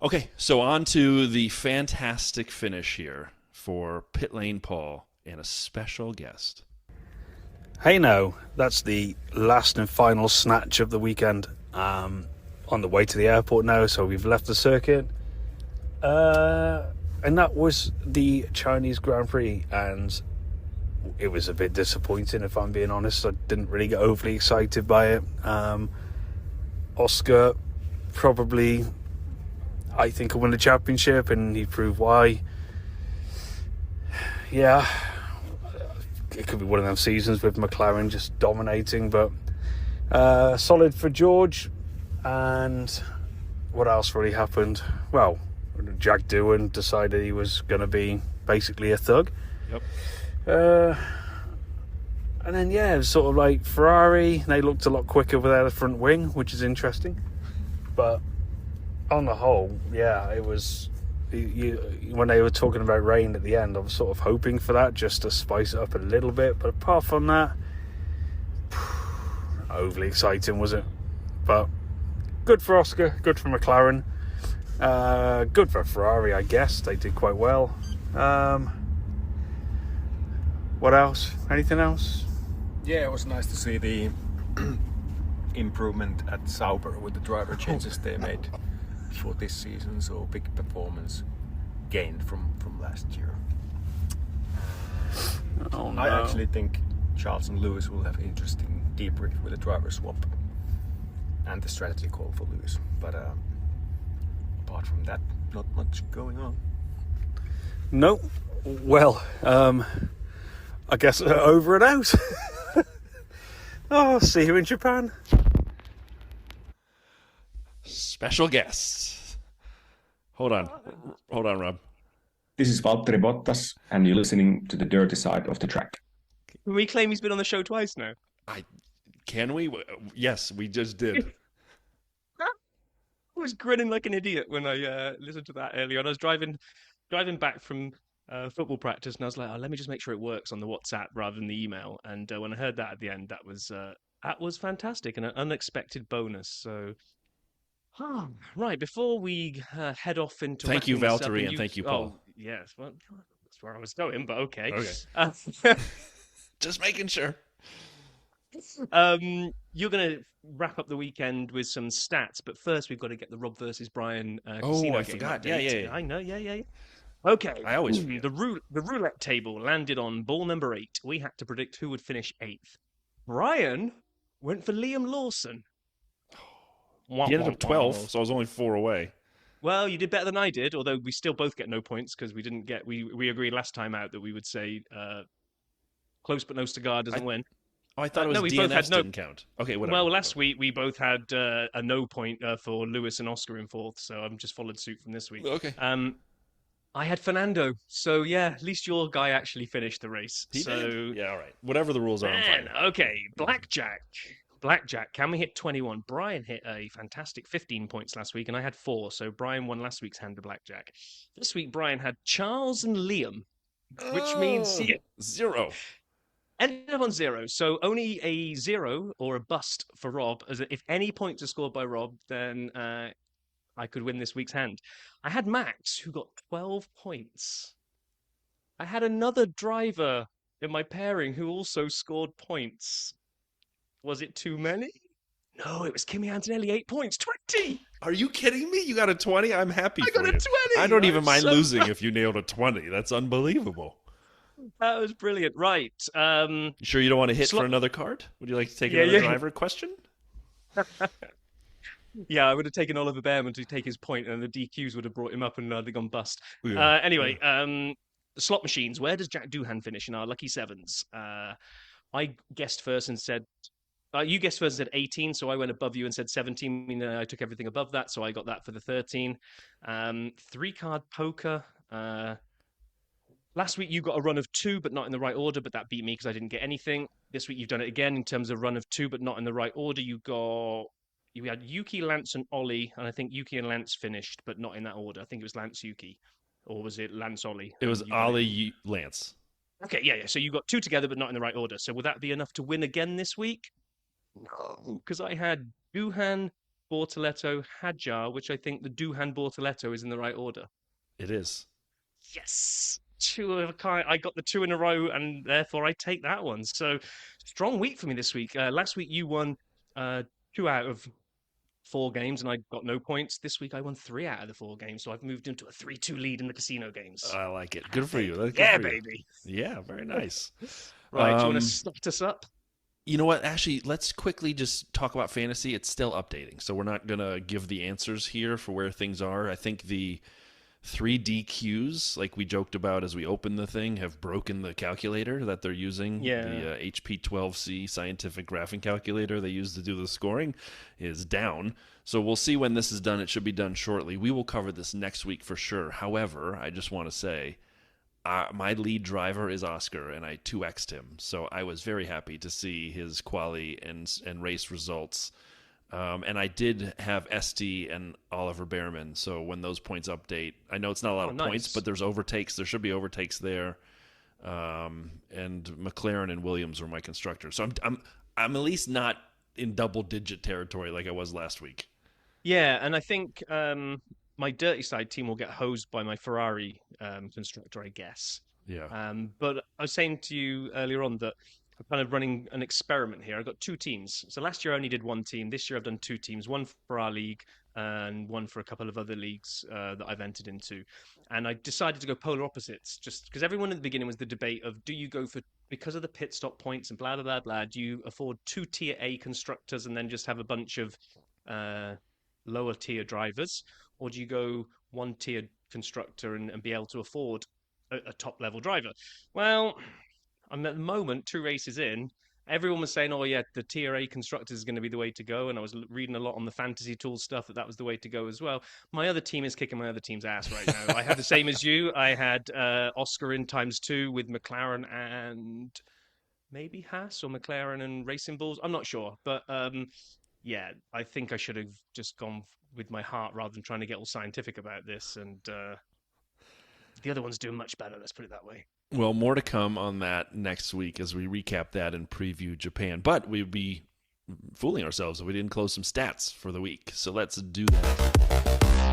Okay, so on to the fantastic finish here for Pitlane Paul and a special guest. Hey now, that's the last and final snatch of the weekend. On the way to the airport now, so we've left the circuit. And that was the Chinese Grand Prix, and it was a bit disappointing, if I'm being honest. I didn't really get overly excited by it. Oscar probably, I think, will win the championship, and he proved why. Yeah, it could be one of them seasons with McLaren just dominating, but Solid for George. And what else really happened? Well, Jack Doohan decided he was going to be basically a thug. Yep. And then, it was sort of like Ferrari. They looked a lot quicker without a front wing, which is interesting. But on the whole, it was... when they were talking about rain at the end, I was sort of hoping for that just to spice it up a little bit. But apart from that, overly exciting, was it? But good for Oscar, good for McLaren, good for Ferrari, I guess. They did quite well. What else? Anything else? Yeah, it was nice to see the improvement at Sauber with the driver changes they made for this season. So big performance gained from last year. Oh, no. I actually think Charles and Lewis will have an interesting debrief with the driver swap and the strategy call for Lewis. But apart from that, not much going on. No. Well, I guess over and out. Oh, see you in Japan. Special guests. Hold on, Rob. This is Valtteri Bottas, and you're listening to the dirty side of the track. Can we claim he's been on the show twice now? Can we? Yes, we just did. I was grinning like an idiot when I listened to that earlier on. I was driving back from football practice, and I was like, let me just make sure it works on the WhatsApp rather than the email. And when I heard that at the end, that was fantastic and an unexpected bonus. So, right, before we head off into... Thank you, Valtteri, and thank you, Paul. Oh, yes, well, that's where I was going, but okay. Just making sure. You're going to wrap up the weekend with some stats, but first we've got to get the Rob versus Brian casino I game forgot. update. Yeah. I know, yeah. Okay. I always forget. The roulette table landed on ball number 8. We had to predict who would finish 8th. Brian went for Liam Lawson. He ended up 12th, so I was only 4 away. Well, you did better than I did, although we still both get no points because we didn't get. We agreed last time out that we would say close but no cigar doesn't win. Oh, I thought it was we DNFs both had didn't count. Okay, whatever. Well, last week we both had a no point for Lewis and Oscar in 4th, so I'm just followed suit from this week. Okay. I had Fernando, so at least your guy actually finished the race. He did? Yeah, all right. Whatever the rules are, I'm fine. Okay, Blackjack, can we hit 21? Brian hit a fantastic 15 points last week, and I had 4, so Brian won last week's hand of Blackjack. This week, Brian had Charles and Liam, which means he 0. ended up on 0, so only a 0 or a bust for Rob. As if any points are scored by Rob, then I could win this week's hand. I had Max, who got 12 points. I had another driver in my pairing who also scored points. Was it too many? No, it was Kimi Antonelli, 8 points, 20. Are you kidding me? You got a 20? I'm happy for you. I got a 20. I don't even mind so losing if you nailed a 20. That's unbelievable. That was brilliant. Right. You sure you don't want to hit for another card? Would you like to take another driver question? Yeah, I would have taken Oliver Behrman to take his point, and the DQs would have brought him up and they'd gone bust. Yeah. Anyway, the slot machines. Where does Jack Doohan finish in our lucky sevens? I guessed first and said... you guessed first and said 18, so I went above you and said 17. I mean, I took everything above that, so I got that for the 13. 3-card poker. Last week you got a run of 2, but not in the right order, but that beat me because I didn't get anything. This week you've done it again in terms of run of 2, but not in the right order. You had Yuki, Lance, and Ollie, and I think Yuki and Lance finished, but not in that order. I think it was Lance, Yuki, or was it Lance, Ollie? It was Ollie, Lance. Okay, yeah. So you got 2 together, but not in the right order. So will that be enough to win again this week? No, because I had Doohan, Bortoletto, Hadjar, which I think the Doohan Bortoletto is in the right order. It is. Yes. 2 of a kind. I got the 2 in a row, and therefore I take that one. So strong week for me this week. Last week you won 2 out of 4 games, and I got no points. This week I won 3 out of the 4 games, so I've moved into a 3-2 lead in the casino games. I like it. Good for you. Good yeah, for you. baby. Yeah, very nice. Right, do you want to start us up? You know what? Actually, let's quickly just talk about fantasy. It's still updating, so we're not going to give the answers here for where things are. I think the 3 DQs, like we joked about as we opened the thing, have broken the calculator that they're using. Yeah. The HP12C scientific graphing calculator they use to do the scoring is down. So we'll see when this is done. It should be done shortly. We will cover this next week for sure. However, I just want to say, my lead driver is Oscar, and I 2x'd him. So I was very happy to see his quali and race results. And I did have ST and Oliver Behrman. So when those points update, I know it's not a lot of points, but there's overtakes. There should be overtakes there. And McLaren and Williams were my constructors. So I'm at least not in double-digit territory like I was last week. Yeah, and I think my dirty side team will get hosed by my Ferrari constructor, I guess. Yeah. But I was saying to you earlier on that I'm kind of running an experiment here. I've got 2 teams. So last year I only did 1 team. This year I've done 2 teams, one for our league and one for a couple of other leagues that I've entered into. And I decided to go polar opposites, just because everyone at the beginning was the debate of, do you go for, because of the pit stop points and blah, blah, blah, blah, do you afford 2 tier A constructors and then just have a bunch of lower tier drivers? Or do you go 1 tier constructor and be able to afford a top level driver? Well, I'm at the moment 2 races in. Everyone was saying, oh, yeah, the tier A constructors is going to be the way to go. And I was reading a lot on the fantasy tools stuff that was the way to go as well. My other team is kicking my other team's ass right now. I had the same as you. I had Oscar in ×2 with McLaren and maybe Haas or McLaren and Racing Bulls. I'm not sure. But yeah, I think I should have just gone with my heart rather than trying to get all scientific about this. And the other one's doing much better, let's put it that way. Well, more to come on that next week as we recap that and preview Japan. But we'd be fooling ourselves if we didn't close some stats for the week. So let's do that.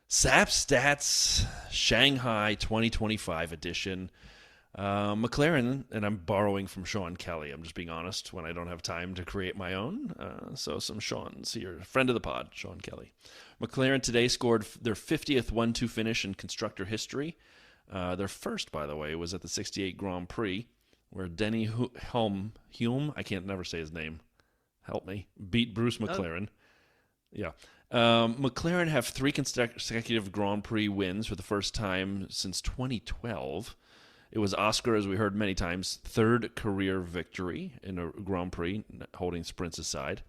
SAP Stats Shanghai 2025 edition. McLaren, and I'm borrowing from Sean Kelly. I'm just being honest when I don't have time to create my own. So some Sean's here. Friend of the pod, Sean Kelly. McLaren today scored their 50th 1-2 finish in constructor history. Their first, by the way, was at the 68 Grand Prix, where Denny Hume, I can't never say his name, help me, beat Bruce McLaren. Yeah. McLaren have 3 consecutive Grand Prix wins for the first time since 2012. It was Oscar, as we heard many times, 3rd career victory in a Grand Prix, holding sprints aside.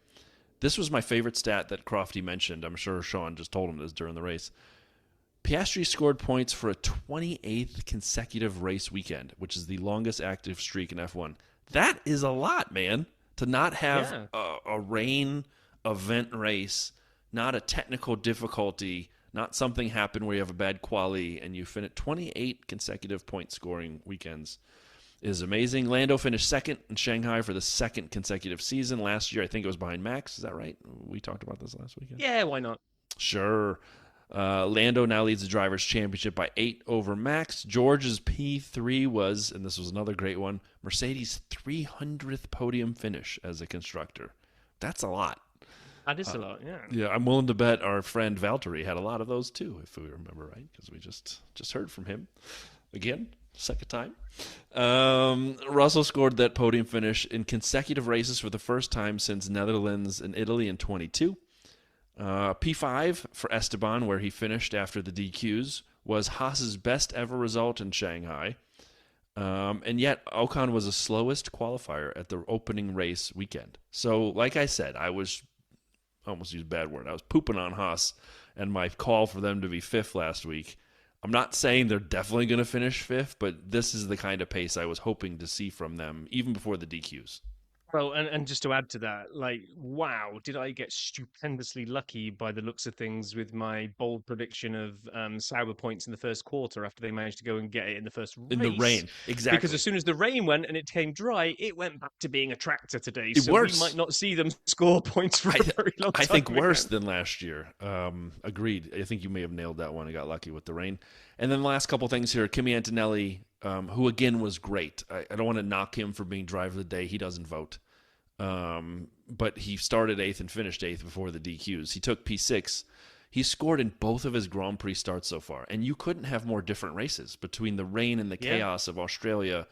This was my favorite stat that Crofty mentioned. I'm sure Sean just told him this during the race. Piastri scored points for a 28th consecutive race weekend, which is the longest active streak in F1. That is a lot, man, to not have a rain event race, not a technical difficulty, not something happen where you have a bad quali and you finish 28 consecutive point scoring weekends is amazing. Lando finished second in Shanghai for the 2nd consecutive season. Last year, I think it was behind Max. Is that right? We talked about this last weekend. Yeah, why not? Sure. Lando now leads the Drivers' Championship by 8 over Max. George's P3 was, and this was another great one, Mercedes' 300th podium finish as a constructor. That's a lot. That is a lot, yeah. Yeah, I'm willing to bet our friend Valtteri had a lot of those too, if we remember right, because we just heard from him again, 2nd time. Russell scored that podium finish in consecutive races for the first time since Netherlands and Italy in 22. P5 for Esteban, where he finished after the DQs, was Haas's best ever result in Shanghai. And yet, Ocon was the slowest qualifier at the opening race weekend. So, like I said, I almost used a bad word. I was pooping on Haas and my call for them to be 5th last week. I'm not saying they're definitely going to finish 5th, but this is the kind of pace I was hoping to see from them even before the DQs. Well, and just to add to that, like, wow, did I get stupendously lucky by the looks of things with my bold prediction of Sauber points in the first quarter after they managed to go and get it in the first race. In the rain, exactly. Because as soon as the rain went and it came dry, it went back to being a tractor today. So we might not see them score points for a very long time. I think worse than last year. Agreed. I think you may have nailed that one and got lucky with the rain. And then the last couple things here, Kimi Antonelli, who again was great. I don't want to knock him for being driver of the day. He doesn't vote. But he started 8th and finished 8th before the DQs. He took P6. He scored in both of his Grand Prix starts so far. And you couldn't have more different races between the rain and the chaos of Australia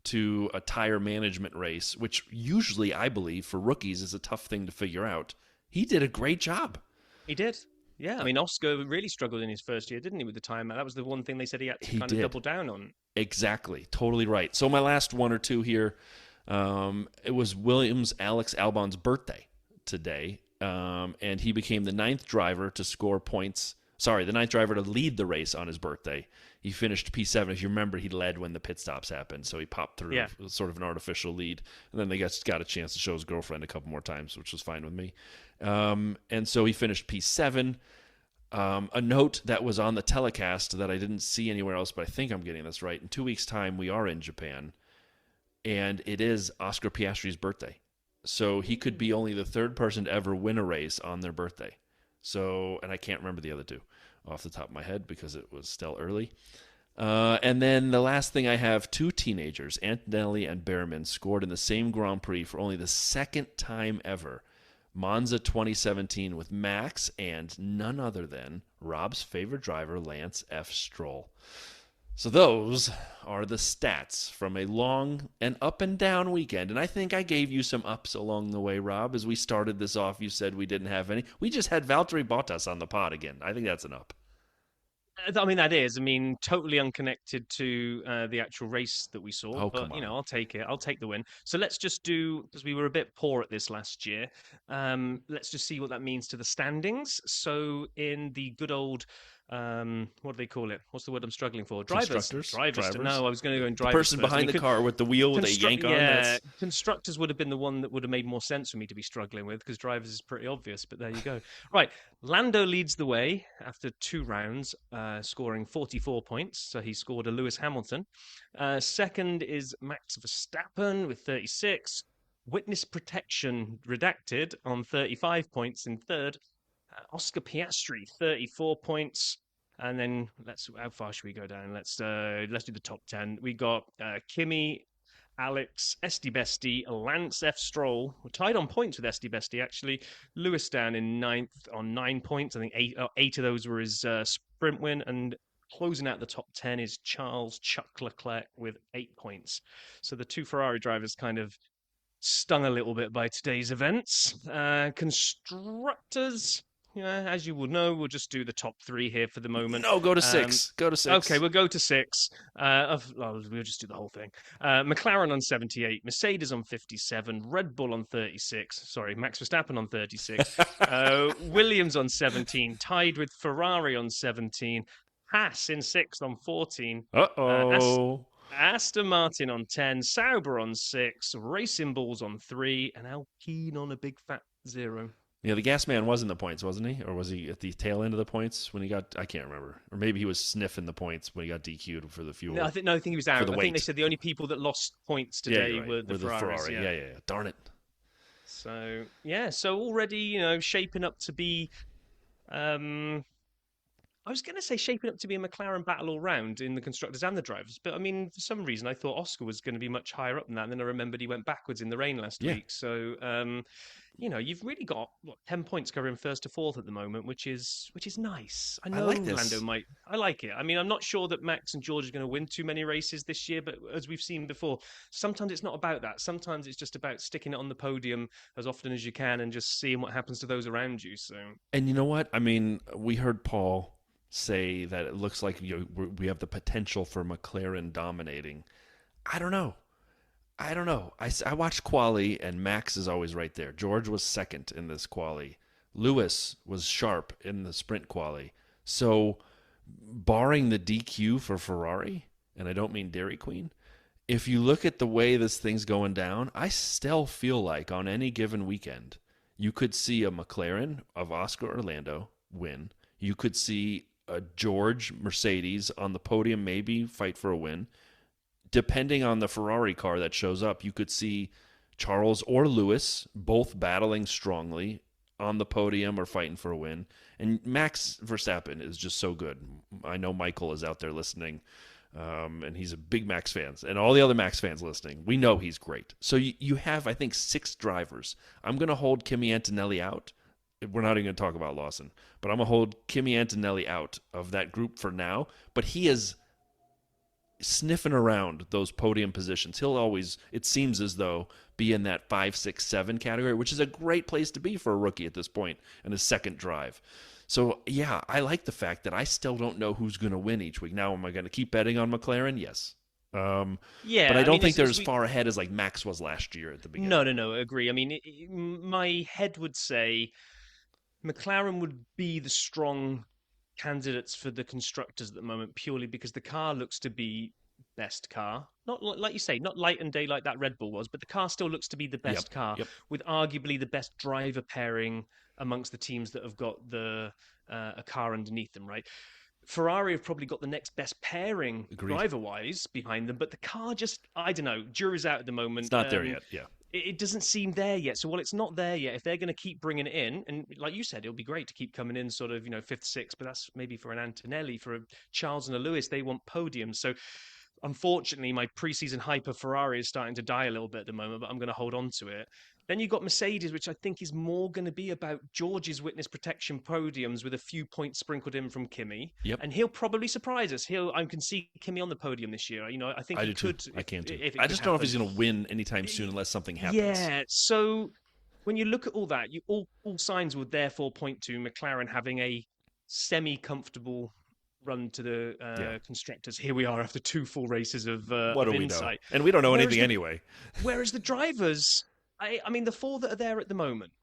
to a tire management race, which usually, I believe, for rookies is a tough thing to figure out. He did a great job. He did. Yeah, I mean, Oscar really struggled in his first year, didn't he, with the timeout? That was the one thing they said he had to He kind did. of double down on. Exactly. Totally right. So my last one or two here, it was Williams Alex Albon's birthday today, and he became the ninth driver to score points. Sorry, the ninth driver to lead the race on his birthday. He finished P7. If you remember, he led when the pit stops happened, so he popped through sort of an artificial lead. And then they got a chance to show his girlfriend a couple more times, which was fine with me. And so he finished P7. A note that was on the telecast that I didn't see anywhere else, but I think I'm getting this right. In 2 weeks' time, we are in Japan, and it is Oscar Piastri's birthday. So he could be only the third person to ever win a race on their birthday. So, and I can't remember the other two off the top of my head because it was still early. And then the last thing I have, two teenagers, Antonelli and Behrman, scored in the same Grand Prix for only the second time ever. Monza 2017 with Max and none other than Rob's favorite driver, Lance F. Stroll. So those are the stats from a long and up and down weekend. And I think I gave you some ups along the way, Rob. As we started this off, you said we didn't have any. We just had Valtteri Bottas on the pod again. I think that's an up. I mean, that is. I mean, totally unconnected to the actual race that we saw. Oh, but, I'll take it. I'll take the win. So let's just do, because we were a bit poor at this last year, let's just see what that means to the standings. So in the good old, what do they call it? What's the word I'm struggling for? Drivers. No, I was going to go in drivers. The person behind the car with the wheel they yank on. Yeah, constructors would have been the one that would have made more sense for me to be struggling with, because drivers is pretty obvious, but there you go. Right, Lando leads the way after 2 rounds, scoring 44 points, so he scored a Lewis Hamilton. Second is Max Verstappen with 36. Witness protection redacted on 35 points in third. Oscar Piastri, 34 points. And then how far should we go down? Let's do the top 10. We got Kimi, Alex, Esti Besti, Lance F. Stroll. We're tied on points with Esti Besti, actually. Lewis down in 9th on 9 points. I think eight of those were his sprint win. And closing out the top 10 is Charles Chuck Leclerc with 8 points. So the two Ferrari drivers kind of stung a little bit by today's events. Constructors, as you will know, we'll just do the top 3 here for the moment. No, go to 6. Go to 6. Okay, we'll go to 6. We'll just do the whole thing. McLaren on 78, Mercedes on 57, Red Bull on 36. Sorry, Max Verstappen on 36. Williams on 17, tied with Ferrari on 17. Haas in 6th on 14. Uh-oh. Aston Martin on 10, Sauber on 6, Racing Bulls on 3, and Alpine on a big fat 0. Yeah, the gas man was in the points, wasn't he? Or was he at the tail end of the points when he got... I can't remember. Or maybe he was sniffing the points when he got DQ'd for the fuel. No, I think he was out. I weight. think they said the only people that lost points today were the Ferraris. Ferrari. Yeah. Darn it. So, so already, shaping up to be... I was going to say shaping up to be a McLaren battle all round in the constructors and the drivers. But, I mean, for some reason, I thought Oscar was going to be much higher up than that. And then I remembered he went backwards in the rain last week. So, you've really got 10 points covering first to fourth at the moment, which is nice. I know Lando might. I like it. I mean, I'm not sure that Max and George are going to win too many races this year, but as we've seen before, sometimes it's not about that. Sometimes it's just about sticking it on the podium as often as you can and just seeing what happens to those around you. So, and you know what? I mean, we heard Paul say that it looks like we have the potential for McLaren dominating. I don't know. I watched Qualy, and Max is always right there. George was second in this Qualy. Lewis was sharp in the sprint Qualy. So, barring the DQ for Ferrari, and I don't mean Dairy Queen, if you look at the way this thing's going down, I still feel like on any given weekend, you could see a McLaren of Oscar Orlando win. You could see a George Mercedes on the podium, maybe fight for a win. Depending on the Ferrari car that shows up, you could see Charles or Lewis both battling strongly on the podium or fighting for a win. And Max Verstappen is just so good. I know Michael is out there listening, and he's a big Max fan. And all the other Max fans listening, we know he's great. So you have, I think, 6 drivers. I'm going to hold Kimi Antonelli out. We're not even going to talk about Lawson, but I'm going to hold Kimi Antonelli out of that group for now. But he is sniffing around those podium positions. He'll always, it seems as though, be in that 5, 6, 7 category, which is a great place to be for a rookie at this point in his second drive. So, yeah, I like the fact that I still don't know who's going to win each week. Now, am I going to keep betting on McLaren? Yes. Yeah, but I don't think they're as as far ahead as like Max was last year at the beginning. No, agree. I mean, my head would say McLaren would be the strong candidates for the constructors at the moment, purely because the car looks to be best car. Not like you say, not light and day like that Red Bull was, but the car still looks to be the best car, with arguably the best driver pairing amongst the teams that have got a car underneath them, right? Ferrari have probably got the next best pairing driver-wise behind them, but the car just, I don't know, jury's out at the moment. It's not there yet, yeah. It doesn't seem there yet. So while it's not there yet, if they're going to keep bringing it in, and like you said, it'll be great to keep coming in sort of, fifth, sixth, but that's maybe for an Antonelli, for a Charles and a Lewis, they want podiums. So unfortunately, my preseason hype of Ferrari is starting to die a little bit at the moment, but I'm going to hold on to it. Then you've got Mercedes, which I think is more going to be about George's witness protection podiums with a few points sprinkled in from Kimi. Yep. And he'll probably surprise us. I can see Kimi on the podium this year. I think he could. I can too. If I just don't know if he's going to win anytime soon unless something happens. Yeah. So when you look at all that, all signs would therefore point to McLaren having a semi-comfortable run to the constructors. Here we are after 2 full races of what do we insight. Know? And we don't know anything anyway. Whereas the drivers, I mean, the 4 that are there at the moment,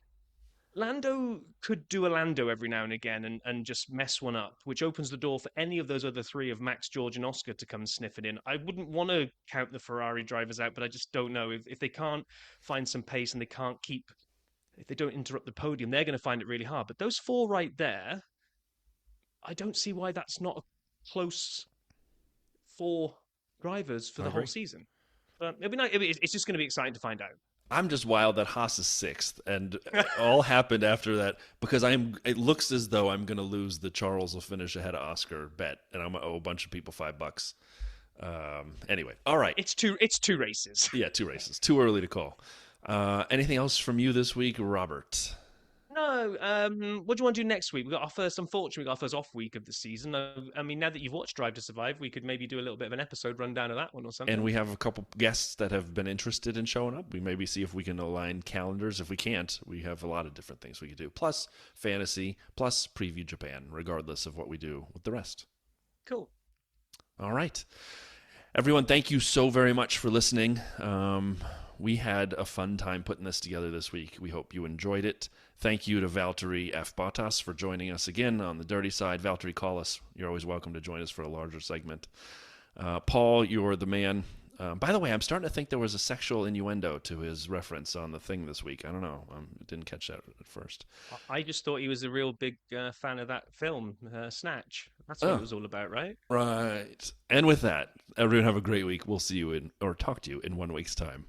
Lando could do a Lando every now and again and just mess one up, which opens the door for any of those other 3 of Max, George, and Oscar to come sniffing in. I wouldn't want to count the Ferrari drivers out, but I just don't know. If they can't find some pace and if they don't interrupt the podium, they're going to find it really hard. But those 4 right there, I don't see why that's not a close 4 drivers for the whole season. But it'll be nice. It's just going to be exciting to find out. I'm just wild that Haas is 6th, and all happened after that because it looks as though I'm going to lose the Charles will finish ahead of Oscar bet, and I'm going to owe a bunch of people $5. Anyway, all right. It's two races. Yeah, 2 races. Too early to call. Anything else from you this week, Robert? No. What do you want to do next week? Unfortunately, we got our first off week of the season. I mean, now that you've watched Drive to Survive, we could maybe do a little bit of an episode rundown of that one or something. And we have a couple guests that have been interested in showing up. We maybe see if we can align calendars. If we can't, we have a lot of different things we could do. Plus fantasy, plus preview Japan, regardless of what we do with the rest. Cool. All right. Everyone, thank you so very much for listening. We had a fun time putting this together this week. We hope you enjoyed it. Thank you to Valtteri F. Bottas for joining us again on the dirty side. Valtteri, call us. You're always welcome to join us for a larger segment. Paul, you're the man. By the way, I'm starting to think there was a sexual innuendo to his reference on the thing this week. I don't know. Didn't catch that at first. I just thought he was a real big fan of that film, Snatch. That's what it was all about, right? Right. And with that, everyone have a great week. We'll see you talk to you in 1 week's time.